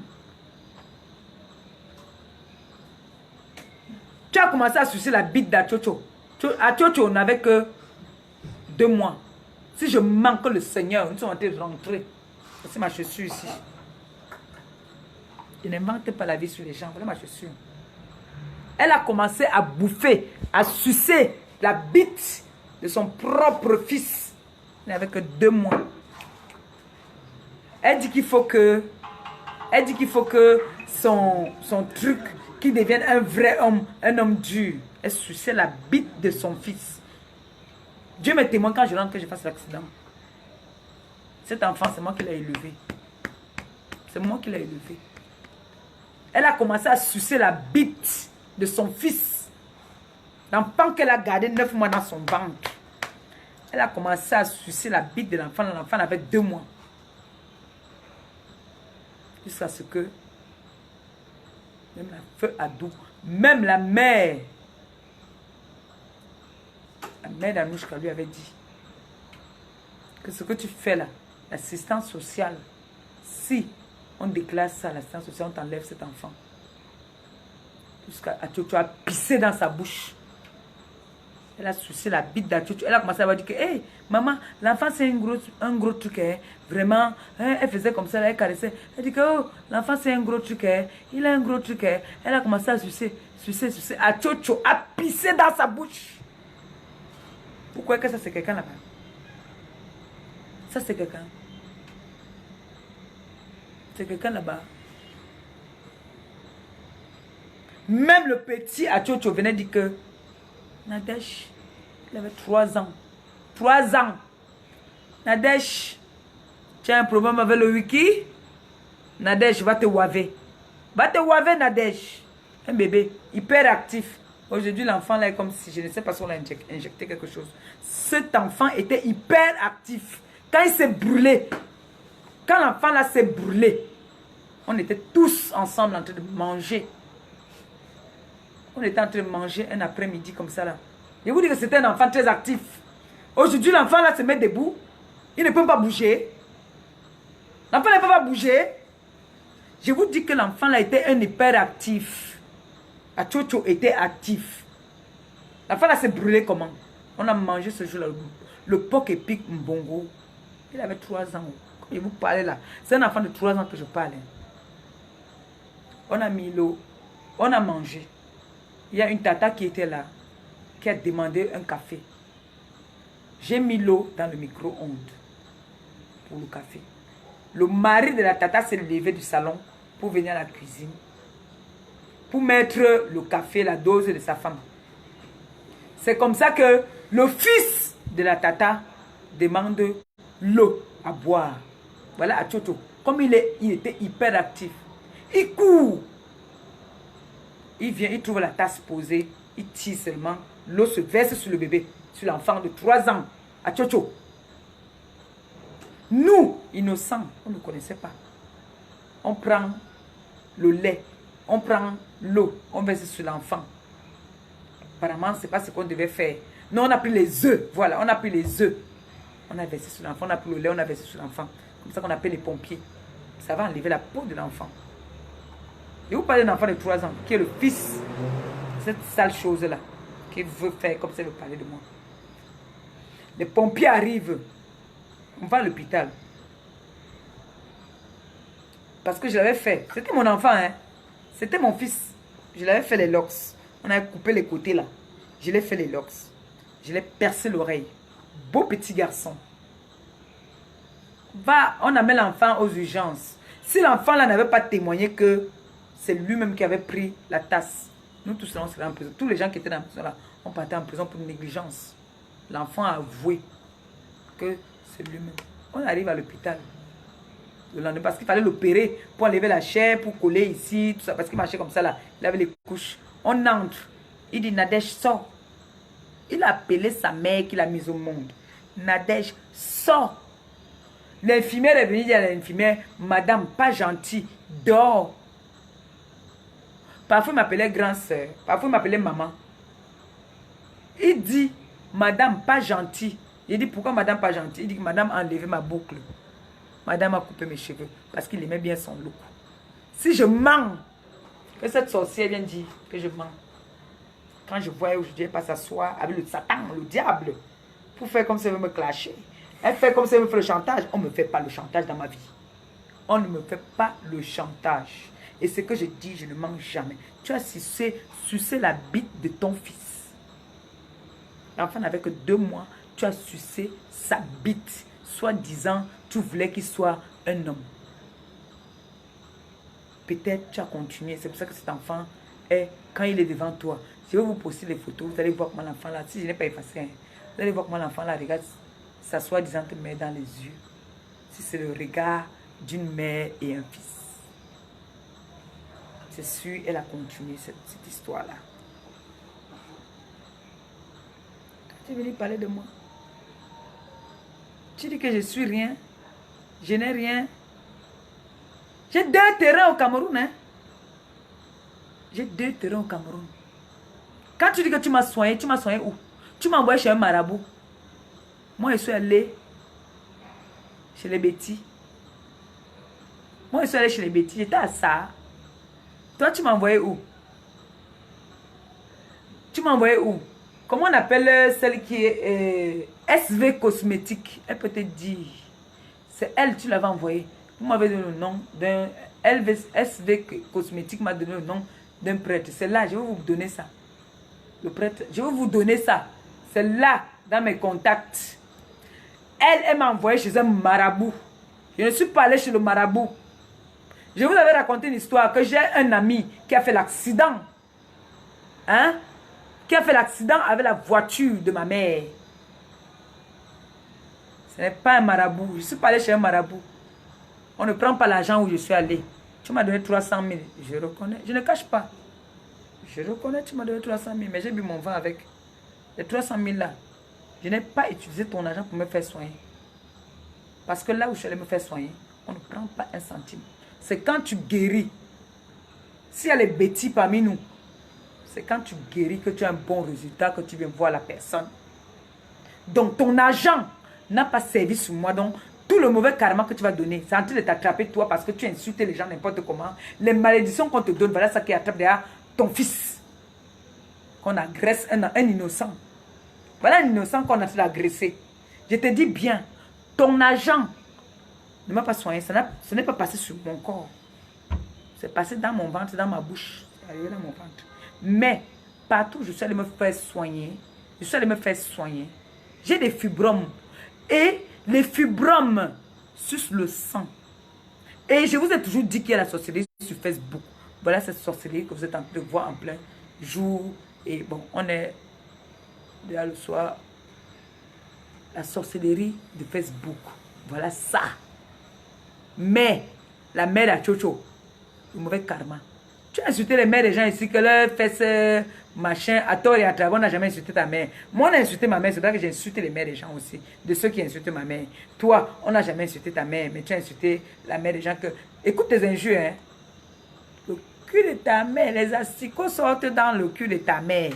tu as commencé à sucer la bite d'Achocho. Achocho, on n'avait que 2 mois. Si je manque le Seigneur, nous sommes en train de rentrer. C'est ma chaussure ici. Je n'invente pas la vie sur les gens. Voilà ma chaussure. Elle a commencé à bouffer, à sucer la bite de son propre fils. Il n'avait que 2 mois. Elle dit qu'il faut que son truc, qu'il devienne un vrai homme, un homme dur. Elle suçait la bite de son fils. Dieu me témoigne quand je rentre que je fasse l'accident. Cet enfant, c'est moi qui l'ai élevé. C'est moi qui l'ai élevé. Elle a commencé à sucer la bite de son fils. L'enfant qu'elle a gardé 9 mois dans son ventre. Elle a commencé à sucer la bite de l'enfant. L'enfant avait 2 mois. Jusqu'à ce que même la feu ado, même la mère d'Anouchka lui avait dit que ce que tu fais là, l'assistance sociale, si on déclare ça, l'assistance sociale, on t'enlève cet enfant. Jusqu'à tu as pissé dans sa bouche. Elle a sucé la bite d'Atchouchou. Elle a commencé à dire que, hey, maman, l'enfant c'est un gros truc, hein. Vraiment. Hein, elle faisait comme ça, elle caressait. Elle dit que, oh, l'enfant c'est un gros truc, hein. Il a un gros truc, hein. Elle a commencé à sucer. Atchouchou a pissé dans sa bouche. Pourquoi que ça c'est quelqu'un là-bas? Ça c'est quelqu'un. C'est quelqu'un là-bas. Même le petit Atchouchou venait dire que Nadège, il avait 3 ans. 3 ans. Nadège, tu as un problème avec le wiki? Nadège, va te waver. Va te waver, Nadège. Un bébé hyper actif. Aujourd'hui, l'enfant là est comme si, je ne sais pas si on l'a injecté quelque chose. Cet enfant était hyper actif. Quand il s'est brûlé, quand l'enfant là s'est brûlé, on était tous ensemble en train de manger. On était en train de manger un après-midi comme ça là. Je vous dis que c'était un enfant très actif. Aujourd'hui, l'enfant là se met debout. Il ne peut pas bouger. L'enfant ne peut pas bouger. Je vous dis que l'enfant là était un hyperactif. Atchouchou était actif. L'enfant là s'est brûlé comment? On a mangé ce jour-là le porc épic mbongo. Il avait 3 ans. Comme je vous parlais là. C'est un enfant de 3 ans que je parle. On a mis l'eau. On a mangé. Il y a une tata qui était là, qui a demandé un café. J'ai mis l'eau dans le micro-ondes pour le café. Le mari de la tata s'est levé du salon pour venir à la cuisine, pour mettre le café, la dose de sa femme. C'est comme ça que le fils de la tata demande l'eau à boire. Voilà, Atchouchou. Comme il était hyper actif, il court. Il vient, il trouve la tasse posée, il tire seulement, l'eau se verse sur le bébé, sur l'enfant de 3 ans, Atchouchou. Nous, innocents, on ne connaissait pas. On prend le lait, on prend l'eau, on verse sur l'enfant. Apparemment, ce n'est pas ce qu'on devait faire. Non, on a pris les œufs, voilà, on a pris les œufs. On a versé sur l'enfant, on a pris le lait, on a versé sur l'enfant. Comme ça qu'on appelle les pompiers. Ça va enlever la peau de l'enfant. Et vous parlez d'un enfant de 3 ans, qui est le fils de cette sale chose-là, qui veut faire comme ça, il veut parler de moi. Les pompiers arrivent, on va à l'hôpital. Parce que je l'avais fait. C'était mon enfant, hein. C'était mon fils. Je l'avais fait les locks. On avait coupé les côtés là. Je l'ai fait les locks. Je l'ai percé l'oreille. Beau petit garçon. Va, on amène l'enfant aux urgences. Si l'enfant là n'avait pas témoigné que c'est lui-même qui avait pris la tasse, nous tous là, on serait en prison. Tous les gens qui étaient dans la prison là, on partait en prison pour négligence. L'enfant a avoué que c'est lui-même. On arrive à l'hôpital le lendemain parce qu'il fallait l'opérer pour enlever la chair, pour coller ici, tout ça, parce qu'il marchait comme ça là. Il avait les couches. On entre. Il dit Nadège, sors. Il a appelé sa mère qui l'a mise au monde. Nadège, sors. L'infirmière est venue dire à l'infirmière, madame, pas gentille, dors. Parfois, il m'appelait grand-sœur. Parfois, il m'appelait maman. Il dit, madame, pas gentille. Il dit, pourquoi madame pas gentille? Il dit que madame a enlevé ma boucle. Madame a coupé mes cheveux parce qu'il aimait bien son look. Si je mens, que cette sorcière vient dire que je mens. Quand je vois aujourd'hui, elle passe s'asseoir avec le Satan, le diable, pour faire comme si elle veut me clasher. Elle fait comme si elle me fait le chantage. On ne me fait pas le chantage dans ma vie. On ne me fait pas le chantage. Et ce que je dis, je ne mens jamais. Tu as sucé la bite de ton fils. L'enfant n'avait que 2 mois. Tu as sucé sa bite. Soi-disant, tu voulais qu'il soit un homme. Peut-être tu as continué. C'est pour ça que cet enfant est, quand il est devant toi, je vais vous poster les photos. Vous allez voir comment l'enfant là, si je n'ai pas effacé, hein, vous allez voir comment l'enfant là regarde sa soi-disant mère dans les yeux. Si c'est le regard d'une mère et un fils. C'est sûr, elle a continué cette histoire-là. Tu es venu parler de moi. Tu dis que je suis rien. Je n'ai rien. J'ai 2 terrains au Cameroun. Hein? J'ai 2 terrains au Cameroun. Quand tu dis que tu m'as soigné où? Tu m'as envoyé chez un marabout. Moi, je suis allé chez les bêtis. Moi, je suis allé chez les bêtis. J'étais à ça. Toi, tu m'as envoyé où? Tu m'as envoyé où? Comment on appelle celle qui est SV Cosmétique? Elle peut te dire. C'est elle, tu l'avais envoyée. Vous m'avez donné le nom d'un... SV Cosmétique m'a donné le nom d'un prêtre. C'est là, je vais vous donner ça. Le prêtre, je vais vous donner ça. C'est là, dans mes contacts. Elle m'a envoyé chez un marabout. Je ne suis pas allé chez le marabout. Je vous avais raconté une histoire que j'ai un ami qui a fait l'accident. Hein? Qui a fait l'accident avec la voiture de ma mère. Ce n'est pas un marabout. Je ne suis pas allé chez un marabout. On ne prend pas l'argent où je suis allé. Tu m'as donné 300 000. Je reconnais. Je ne cache pas. Je reconnais, tu m'as donné 300 000. Mais j'ai bu mon vin avec. Les 300 000 là. Je n'ai pas utilisé ton argent pour me faire soigner. Parce que là où je suis allé me faire soigner, on ne prend pas un centime. C'est quand tu guéris. S'il y a les bêtis parmi nous, c'est quand tu guéris que tu as un bon résultat, que tu viens voir la personne. Donc ton argent n'a pas servi sur moi. Donc tout le mauvais karma que tu vas donner, c'est en train de t'attraper toi parce que tu insultes les gens n'importe comment. Les malédictions qu'on te donne, voilà ça qui attrape derrière ton fils. Qu'on agresse un innocent. Voilà un innocent qu'on a fait agresser. Je te dis bien, ton argent ne m'a pas soigné. Ce n'est pas passé sur mon corps. C'est passé dans mon ventre, dans ma bouche. C'est arrivé dans mon ventre. Mais partout, je suis allé me faire soigner. J'ai des fibromes. Et les fibromes sucent le sang. Et je vous ai toujours dit qu'il y a la sorcellerie sur Facebook. Voilà cette sorcellerie que vous êtes en train de voir en plein jour. Et bon, on est déjà le soir. La sorcellerie de Facebook. Voilà ça. Mais la mère à Chocho, le mauvais karma. Tu as insulté les mères des gens ici, que leur fesses, machin, à tort et à travers, on n'a jamais insulté ta mère. Moi, on a insulté ma mère, c'est vrai que j'ai insulté les mères des gens aussi, de ceux qui insultent ma mère. Toi, on n'a jamais insulté ta mère, mais tu as insulté la mère des gens que... Écoute tes injures, hein. Le cul de ta mère, les asticots sortent dans le cul de ta mère.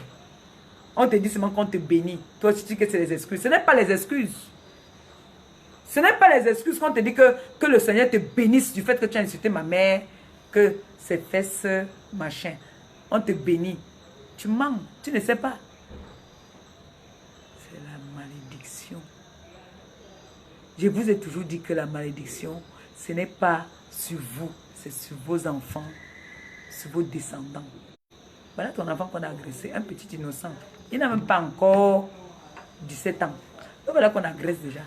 On te dit seulement qu'on te bénit. Toi, tu dis que c'est les excuses. Ce n'est pas les excuses. Ce n'est pas les excuses qu'on te dit que le Seigneur te bénisse du fait que tu as insulté ma mère, que ses fesses, machin. On te bénit. Tu mens, tu ne sais pas. C'est la malédiction. Je vous ai toujours dit que la malédiction, ce n'est pas sur vous, c'est sur vos enfants, sur vos descendants. Voilà ton enfant qu'on a agressé, un petit innocent. Il n'a même pas encore 17 ans. Donc voilà qu'on agresse déjà.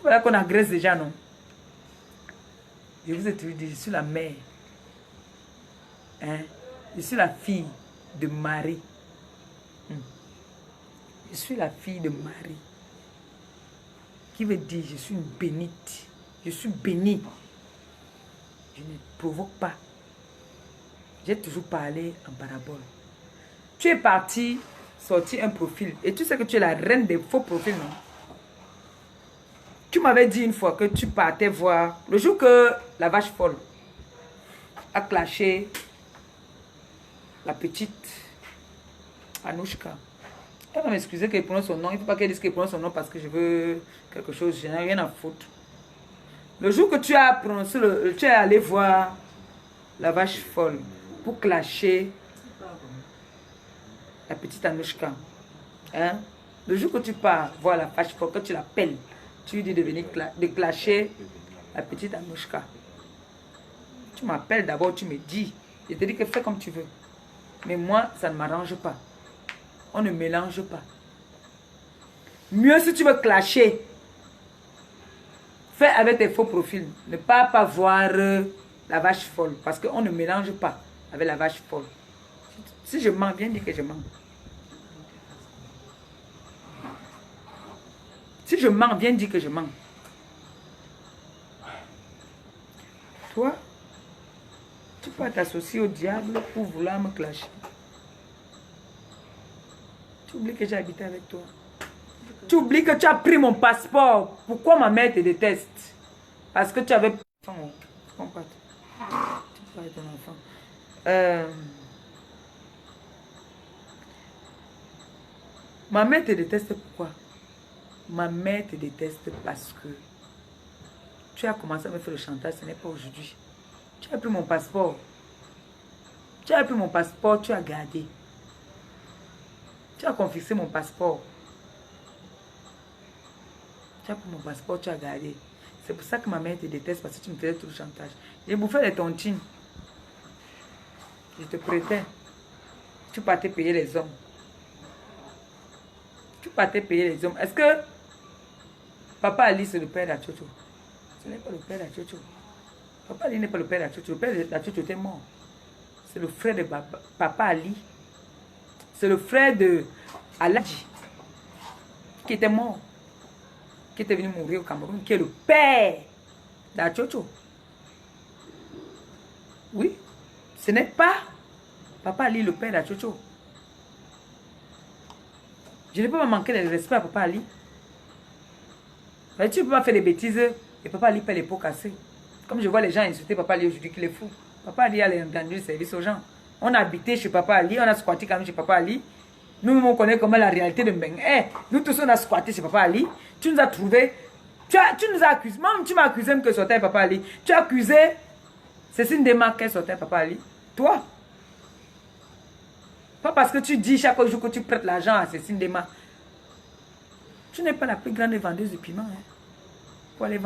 Voilà qu'on agresse déjà, non? Je vous ai toujours dit, je suis la mère. Hein? Je suis la fille de Marie. Je suis la fille de Marie. Qui veut dire, je suis une bénite. Je suis bénie. Je ne provoque pas. J'ai toujours parlé en parabole. Tu es parti sortir un profil. Et tu sais que tu es la reine des faux profils, non? Tu m'avais dit une fois que tu partais voir, le jour que la vache folle a clashé la petite Anouchka. Elle va m'excuser qu'elle prononce son nom. Il ne faut pas qu'elle dise qu'elle prononce son nom parce que je veux quelque chose. Je n'ai rien à foutre. Le jour que tu as prononcé, tu es allé voir la vache folle pour clasher la petite Anouchka. Hein? Le jour que tu pars voir la vache folle, que tu l'appelles, tu lui dis de venir de clasher la petite Anouchka. Tu m'appelles d'abord, tu me dis. Je te dis que fais comme tu veux. Mais moi, ça ne m'arrange pas. On ne mélange pas. Mieux si tu veux clasher. Fais avec tes faux profils. Ne pas voir la vache folle. Parce qu'on ne mélange pas avec la vache folle. Si je mens, viens dire que je mens. Si je mens, viens dire que je mens. Toi, tu peux t'associer au diable pour vouloir me clasher. Tu oublies que j'ai habité avec toi. Tu oublies que tu as pris mon passeport. Pourquoi ma mère te déteste? Parce que tu avais... Tu peux pas être ton enfant. Ma mère te déteste pourquoi? Ma mère te déteste parce que tu as commencé à me faire le chantage, ce n'est pas aujourd'hui. Tu as pris mon passeport. Tu as pris mon passeport, tu as gardé. Tu as confisqué mon passeport. Tu as pris mon passeport, tu as gardé. C'est pour ça que ma mère te déteste, parce que tu me faisais tout le chantage. J'ai bouffé les tontines. Je te prêtais. Tu partais payer les hommes. Tu partais payer les hommes. Est-ce que Papa Ali, c'est le père d'Achocho? Ce n'est pas le père d'Achocho. Papa Ali n'est pas le père d'Achocho. Le père d'Achocho était mort. C'est le frère de Papa Ali. C'est le frère de Aladji qui était mort. Qui était venu mourir au Cameroun. Qui est le père d'Achocho. Oui. Ce n'est pas Papa Ali, le père d'Achocho. Je ne peux pas manquer de respect à Papa Ali. Mais tu ne peux pas faire des bêtises et Papa Ali paie les pots cassés. Comme je vois les gens insulter Papa Ali aujourd'hui, qu'il est fou. Papa Ali a rendu le service aux gens. On a habité chez Papa Ali, on a squatté quand même chez Papa Ali. Nous, on connaît comment la réalité de Mbeng. Nous tous, on a squatté chez Papa Ali. Tu nous as trouvé. Tu nous as accusé. Même tu m'as accusé que sortait Papa Ali. Tu as accusé Cécile Demarque qu'elle sortait Papa Ali. Toi. Pas parce que tu dis chaque jour que tu prêtes l'argent à Cécile Demarque. Tu n'es pas la plus grande vendeuse de piment. Pour aller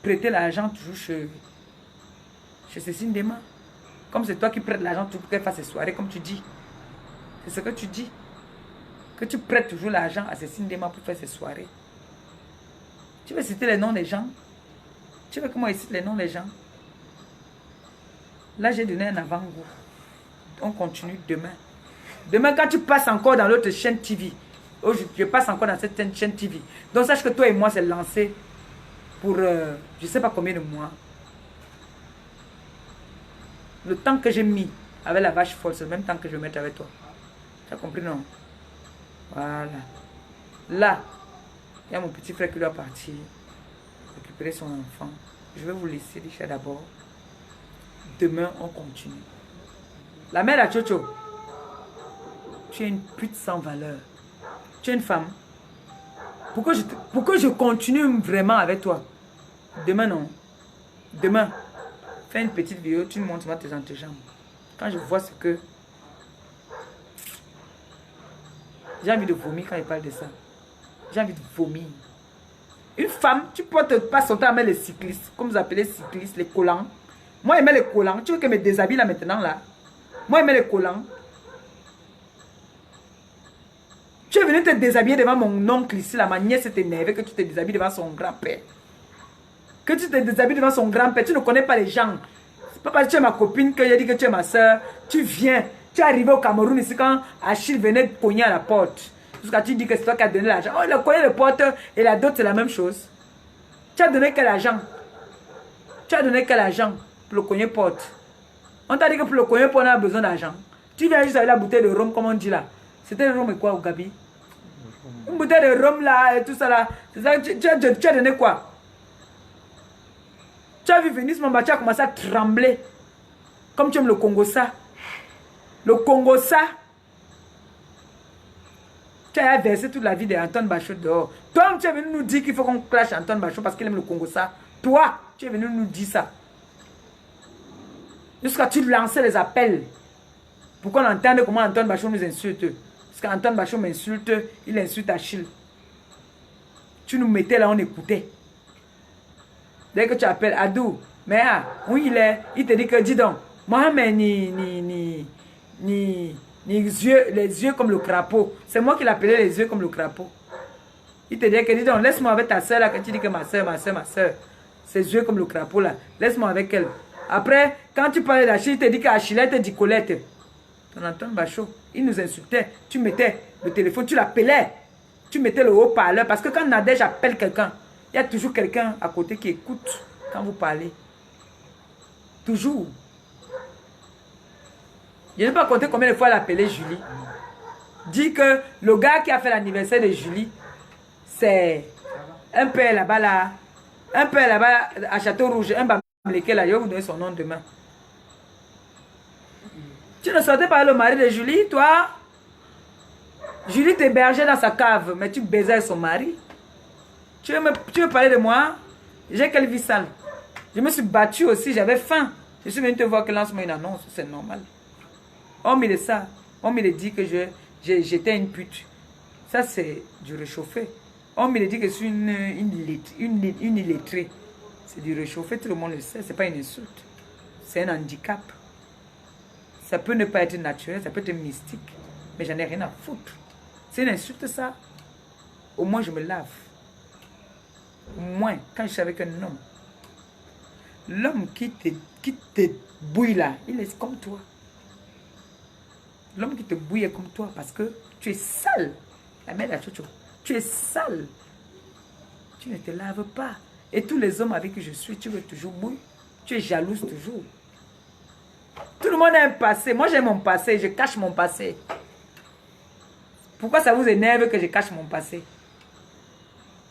prêter l'argent toujours chez Cécile Demarque. Comme c'est toi qui prêtes l'argent pour qu'elle fasse ses soirées, comme tu dis. C'est ce que tu dis. Que tu prêtes toujours l'argent à Cécile Demarque pour faire ses soirées. Tu veux citer les noms des gens? Tu veux que moi je cite les noms des gens? Là, j'ai donné un avant-goût. On continue demain. Demain, quand tu passes encore dans l'autre chaîne TV, je passe encore dans cette chaîne TV. Donc, sache que toi et moi, c'est lancé pour je ne sais pas combien de mois. Le temps que j'ai mis avec la vache folle, c'est le même temps que je vais mettre avec toi. Tu as compris, non? Voilà. Là, il y a mon petit frère qui doit partir récupérer son enfant. Je vais vous laisser déjà d'abord. Demain, on continue. La mère à Chocho, tu es une pute sans valeur. Tu es une femme. Pourquoi je continue vraiment avec toi? Demain, non. Demain, fais une petite vidéo, tu me montres tes antéjambes. Quand je vois ce que... J'ai envie de vomir quand il parle de ça. J'ai envie de vomir. Une femme, tu peux pas sauter avec les cyclistes, comme vous appelez les cyclistes, les collants. Moi, je mets les collants. Tu veux que je me déshabille là maintenant, là? Moi, je mets les collants. Tu es venu te déshabiller devant mon oncle ici, la ma nièce s'est énervée que tu te déshabilles devant son grand-père. Que tu te déshabilles devant son grand-père. Tu ne connais pas les gens. C'est pas parce que tu es ma copine que j'ai dit que tu es ma soeur. Tu viens. Tu es arrivé au Cameroun ici quand Achille venait cogner à la porte. Jusqu'à tu dis que c'est toi qui as donné l'argent. Oh, il a cogné la porte et la dot, c'est la même chose. Tu as donné quel argent? Tu as donné quel argent pour le cogner porte? On t'a dit que pour le cogner porte, on a besoin d'argent. Tu viens juste avec la bouteille de rhum, comme on dit là. C'était le rhum et quoi au Gabi? Une bouteille de rhum là et tout ça là. C'est ça, tu as donné quoi? Tu as vu Vénus Mamba, tu as commencé à trembler. Comme tu aimes le Congo ça. Le Congo ça. Tu as versé toute la vie d'Antoine Bachot dehors. Toi, tu es venu nous dire qu'il faut qu'on clash Antoine Bachot parce qu'il aime le Congo ça. Toi, tu es venu nous dire ça. Jusqu'à tu lançais les appels. Pour qu'on entende comment Antoine Bachot nous insulte. Parce qu'Antoine Bachot m'insulte, il insulte Achille. Tu nous mettais là, on écoutait. Dès que tu appelles Adou, Mais ah, où il est, il te dit que, dis donc, Mohamed, les yeux comme le crapaud. C'est moi qui l'appelais les yeux comme le crapaud. Il te dit que, dis donc, laisse-moi avec ta soeur là, quand tu dis que ma soeur, ses yeux comme le crapaud là, laisse-moi avec elle. Après, quand tu parlais d'Achille, il te dit qu'Achille te dit Colette. Tonton Bachot, il nous insultait. Tu mettais le téléphone, tu l'appelais. Tu mettais le haut-parleur. Parce que quand Nadège appelle quelqu'un, il y a toujours quelqu'un à côté qui écoute quand vous parlez. Toujours. Je n'ai pas compté combien de fois elle a appelé Julie. Dit que le gars qui a fait l'anniversaire de Julie, c'est un père là-bas là. Un père là-bas à Château-Rouge. Un bamléqué là. Je vais vous donner son nom demain. Tu ne sortais pas le mari de Julie, toi? Julie t'hébergeait dans sa cave, mais tu baisais son mari. Tu veux parler de moi? J'ai quelle vie sale. Je me suis battue aussi, j'avais faim. Je suis venue te voir que lance-moi une annonce, c'est normal. On me dit ça. On me dit que j'étais une pute. Ça, c'est du réchauffé. On me dit que je suis une illettrée. C'est du réchauffé, tout le monde le sait. C'est pas une insulte. C'est un handicap. Ça peut ne pas être naturel, ça peut être mystique. Mais j'en ai rien à foutre. C'est une insulte, ça. Au moins, je me lave. Au moins, quand je suis avec un homme. L'homme qui te bouille là, il est comme toi. L'homme qui te bouille est comme toi parce que tu es sale. La mère de la chocho. Tu es sale. Tu ne te laves pas. Et tous les hommes avec qui je suis, tu veux toujours bouillir. Tu es jalouse toujours. Tout le monde a un passé. Moi, j'ai mon passé. Je cache mon passé. Pourquoi ça vous énerve que je cache mon passé?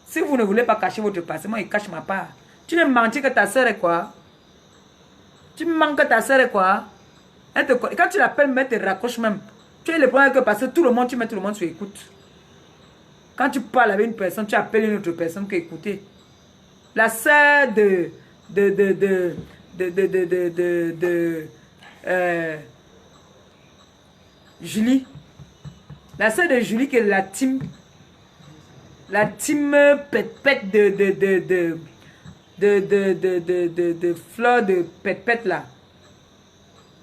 Si vous ne voulez pas cacher votre passé, moi, je cache ma part. Tu me mentis que ta soeur est quoi? Tu me manques que ta soeur est quoi? Quand tu l'appelles, mais tu te raccroches même. Tu es le premier que parce que tout le monde, tu mets tout le monde sur écoute. Quand tu parles avec une personne, tu appelles une autre personne qui écoutez. La soeur Julie. La soeur de Julie qui est la team pète de fleurs de pète là.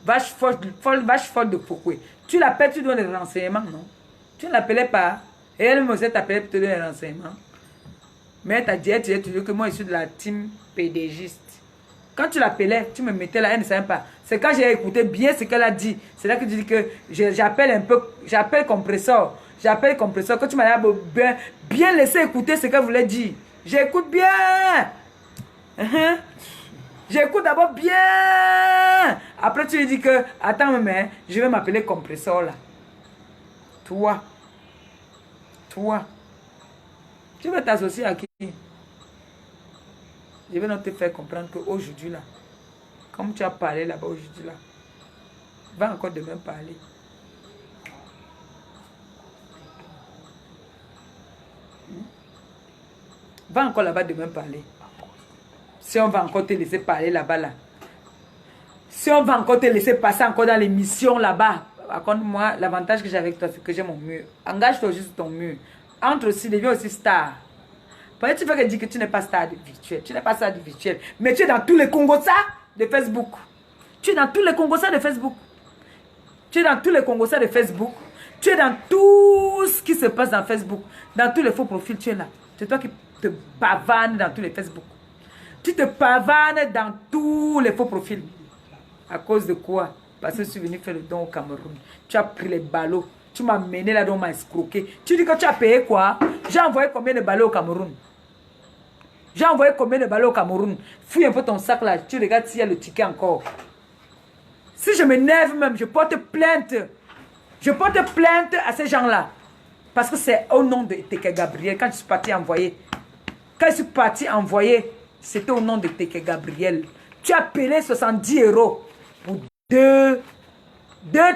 Vache forte de Foucault. Tu l'appelles, tu donnes des renseignements, non? Tu ne l'appelais pas. Et elle me s'est appelée pour te donner des renseignements. Mais elle t'a dit toujours que moi je suis de la team pédégiste. Quand tu l'appelais, tu me mettais là, elle ne savait pas. C'est quand j'ai écouté bien ce qu'elle a dit. C'est là que tu dis que j'appelle un peu, j'appelle compresseur. J'appelle compresseur. Quand tu m'as bien laissé écouter ce qu'elle voulait dire. J'écoute bien. J'écoute d'abord bien. Après, tu lui dis que, attends, mais je vais m'appeler compresseur là. Toi. Tu veux t'associer à qui? Je vais donc te faire comprendre qu'aujourd'hui là, comme tu as parlé là-bas aujourd'hui là, va encore demain parler. Va encore là-bas demain parler. Si on va encore te laisser parler là-bas là. Si on va encore te laisser passer encore dans l'émission là-bas. Par contre, moi, l'avantage que j'ai avec toi, c'est que j'ai mon mur. Engage-toi juste ton mur. Entre aussi, deviens aussi star. Peut-être tu veux dire que tu n'es pas star de virtuel. Tu n'es pas star de virtuel. Mais tu es dans tous les Congossas de Facebook. Tu es dans tous les Congossas de Facebook. Tu es dans tous les Congossas de Facebook. Tu es dans tout ce qui se passe dans Facebook. Dans tous les faux profils, tu es là. C'est toi qui te pavanes dans tous les Facebook. Tu te pavanes dans tous les faux profils. À cause de quoi? Parce que je suis venu faire le don au Cameroun. Tu as pris les ballots. Tu m'as mené là-dedans, on m'a escroqué. Tu dis que tu as payé quoi? J'ai envoyé combien de ballots au Cameroun? J'ai envoyé combien de ballots au Cameroun? Fouille un peu ton sac là. Tu regardes s'il y a le ticket encore. Si je m'énerve même, je porte plainte. Je porte plainte à ces gens-là. Parce que c'est au nom de Teke Gabriel. Quand je suis parti envoyer. Quand je suis parti envoyer, c'était au nom de Teke Gabriel. Tu as payé 70 € pour deux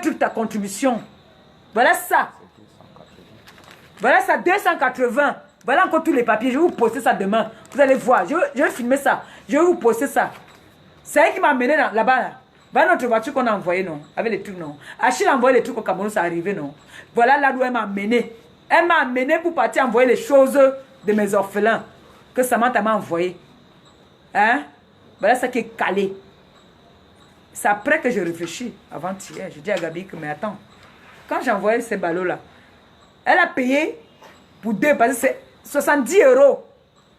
trucs ta contribution. Voilà ça. Voilà ça, 280. Voilà encore tous les papiers. Je vais vous poster ça demain. Vous allez voir. Je vais filmer ça. Je vais vous poster ça. C'est elle qui m'a amené là-bas. Là. Voilà notre voiture qu'on a envoyée, non? Avec les trucs, non? Achille a envoyé les trucs au Cameroun, ça arrivé, non? Voilà là où elle m'a amené. Elle m'a amené pour partir envoyer les choses de mes orphelins. Que Samantha m'a envoyé. Hein? Voilà ça qui est calé. C'est après que je réfléchis, avant-hier. Je dis à Gabi que, mais attends, quand j'ai envoyé ces ballots-là, elle a payé pour 2, parce que c'est 70 €.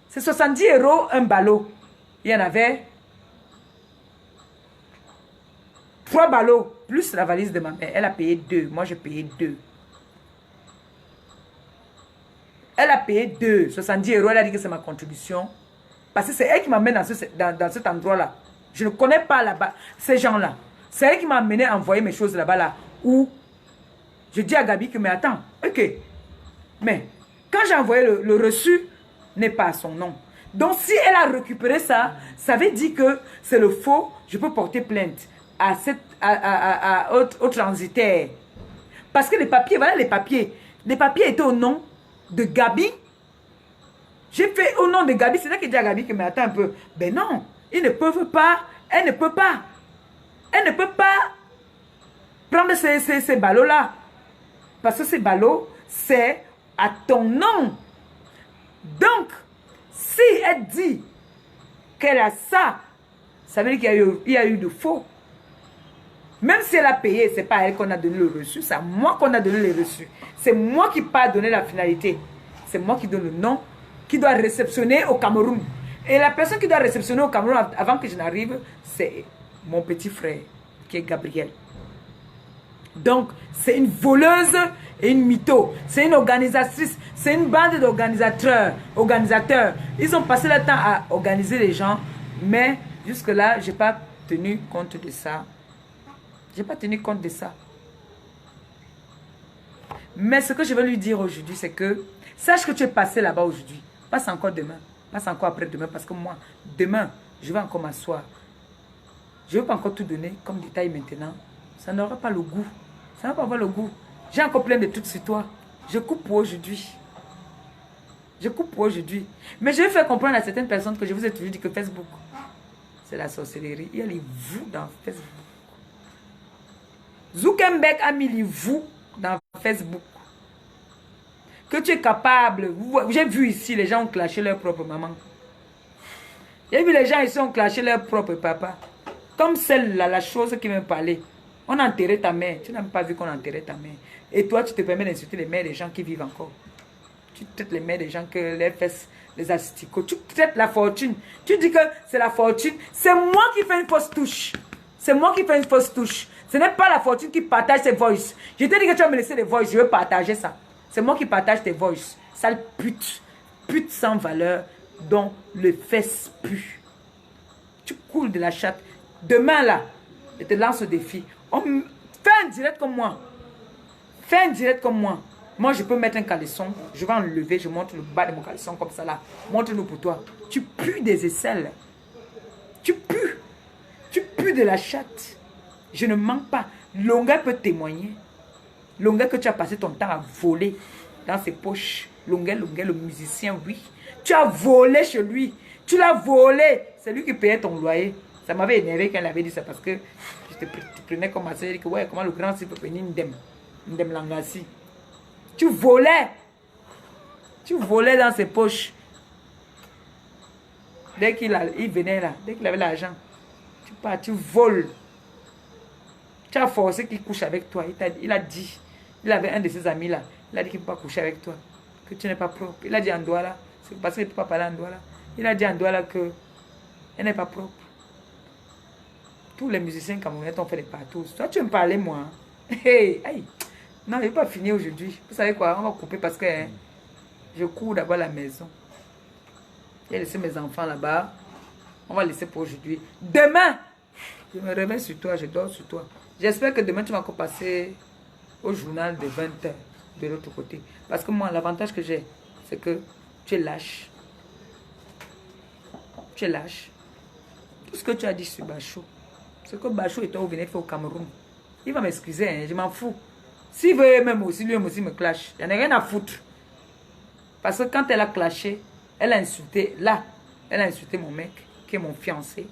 C'est 70 € un ballot. Il y en avait 3 ballots, plus la valise de ma mère. Elle a payé 2. Moi, j'ai payé 2. Elle a payé 2. 70 €. Elle a dit que c'est ma contribution. Parce que c'est elle qui m'amène dans cet endroit-là. Je ne connais pas là-bas ces gens-là. C'est elle qui m'a amené à envoyer mes choses là-bas, là, où je dis à Gabi que, mais attends, ok. Mais quand j'ai envoyé le reçu, n'est pas à son nom. Donc si elle a récupéré ça, ça veut dire que c'est le faux. Je peux porter plainte au transitaire. Parce que les papiers, voilà les papiers. Les papiers étaient au nom de Gabi. J'ai fait au nom de Gabi. C'est là que j'ai dit à Gabi que, mais attends un peu. Ben non, ils ne peuvent pas. Elle ne peut pas. Elle ne peut pas prendre ces ballots-là. Parce que ces ballots, c'est à ton nom. Donc, si elle dit qu'elle a ça, ça veut dire qu'il y a eu de faux. Même si elle a payé, ce n'est pas elle qu'on a donné le reçu, c'est à moi qu'on a donné le reçu. C'est moi qui pas donné la finalité. C'est moi qui donne le nom, qui doit réceptionner au Cameroun. Et la personne qui doit réceptionner au Cameroun avant que je n'arrive, c'est mon petit frère, qui est Gabriel. Donc, c'est une voleuse et une mytho. C'est une organisatrice. C'est une bande d'organisateurs. Ils ont passé le temps à organiser les gens. Mais jusque-là, je n'ai pas tenu compte de ça. Je n'ai pas tenu compte de ça. Mais ce que je veux lui dire aujourd'hui, c'est que sache que tu es passé là-bas aujourd'hui. Passe encore demain. Passe encore après-demain. Parce que moi, demain, je vais encore m'asseoir. Je ne vais pas encore tout donner comme détail maintenant. Ça n'aura pas le goût. Ça n'a pas avoir le goût. J'ai encore plein de trucs sur toi. Je coupe pour aujourd'hui. Je coupe pour aujourd'hui. Mais je vais faire comprendre à certaines personnes que je vous ai toujours dit que Facebook, c'est la sorcellerie. Il y a les vous dans Facebook. Zuckerberg a mis les vous dans Facebook. Que tu es capable. J'ai vu ici, les gens ont clashé leur propre maman. J'ai vu les gens ici ont clashé leur propre papa. Comme celle-là, la chose qui m'a parlé. On a enterré ta mère. Tu n'as même pas vu qu'on a enterré ta mère. Et toi, tu te permets d'insulter les mères des gens qui vivent encore. Tu traites les mères des gens que les fesses, les asticots. Tu traites la fortune. Tu dis que c'est la fortune. C'est moi qui fais une fausse touche. C'est moi qui fais une fausse touche. Ce n'est pas la fortune qui partage ses voices. Je t'ai dit que tu vas me laisser les voices. Je veux partager ça. C'est moi qui partage tes voices. Sale pute. Pute sans valeur dont le fesse pue. Tu coules de la chatte. Demain là, je te lance au défi. Fais un direct comme moi. Fais un direct comme moi. Moi, je peux mettre un caleçon. Je vais enlever. Je montre le bas de mon caleçon comme ça là. Montre-nous pour toi. Tu pues des aisselles. Tu pues. Tu pues de la chatte. Je ne mens pas. Longa peut témoigner. Longa que tu as passé ton temps à voler dans ses poches. Longa, le musicien, oui. Tu as volé chez lui. Tu l'as volé. C'est lui qui payait ton loyer. Ça m'avait énervé quand elle avait dit ça parce que je te prenais comme ma soeur. Je dis que ouais, comment le grand s'il peut payer Ndem Langassi. Tu volais. Tu volais dans ses poches. Dès qu'il venait là, dès qu'il avait l'argent, tu pars, tu voles. Tu as forcé qu'il couche avec toi. Il a dit, il avait un de ses amis là, il a dit qu'il ne peut pas coucher avec toi, que tu n'es pas propre. Il a dit en Douala, c'est parce qu'il ne peut pas parler en Douala. Il a dit en Douala que elle n'est pas propre. Tous les musiciens camerounais t'ont fait des partout. Toi, tu me parlais, moi. Hey, hey. Non, je ne vais pas finir aujourd'hui. Vous savez quoi? On va couper parce que je cours d'abord à la maison. J'ai laissé mes enfants là-bas. On va laisser pour aujourd'hui. Demain, je me réveille sur toi, je dors sur toi. J'espère que demain, tu vas encore passer au journal de 20h de l'autre côté. Parce que moi, l'avantage que j'ai, c'est que tu es lâche. Tu es lâche. Tout ce que tu as dit sur Bachot, c'est que Bachot et toi, vous venez faire au Cameroun. Il va m'excuser, hein, je m'en fous. S'il veut même aussi, lui aussi me clash. Il n'y en a rien à foutre. Parce que quand elle a clashé, elle a insulté, là, elle a insulté mon mec, qui est mon fiancé.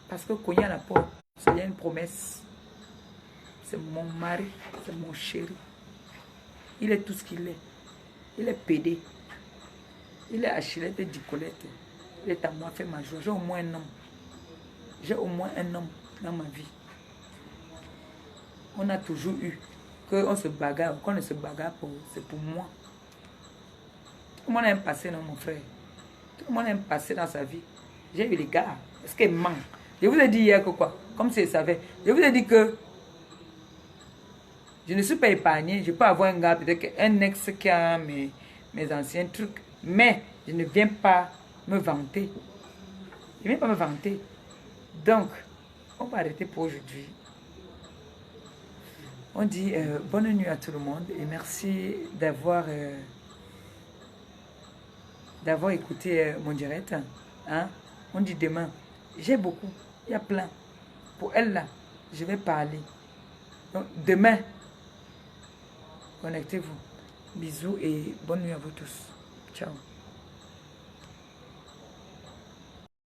Parce que cogner à la porte, c'est une promesse. C'est mon mari, c'est mon chéri. Il est tout ce qu'il est. Il est pédé. Il est Achillette et Dicolette. Il est à moi, fait ma joie. J'ai au moins un homme. J'ai au moins un homme dans ma vie. On a toujours eu qu'on se bagarre, qu'on ne se bagarre pour, c'est pour moi. Tout le monde a un passé, non, mon frère. Tout le monde a un passé dans sa vie. J'ai eu les gars. Est-ce qu'elle ment? Je vous ai dit hier que quoi? Comme si elle savait. Je vous ai dit que je ne suis pas épargné. Je peux avoir un gars, peut-être un ex qui a mes anciens trucs. Mais je ne viens pas me vanter. Je ne viens pas me vanter. Donc, on va arrêter pour aujourd'hui. On dit bonne nuit à tout le monde et merci d'avoir écouté mon direct. Hein? On dit demain. J'ai beaucoup. Il y a plein. Pour elle là, je vais parler. Donc, demain, connectez-vous. Bisous et bonne nuit à vous tous. Ciao.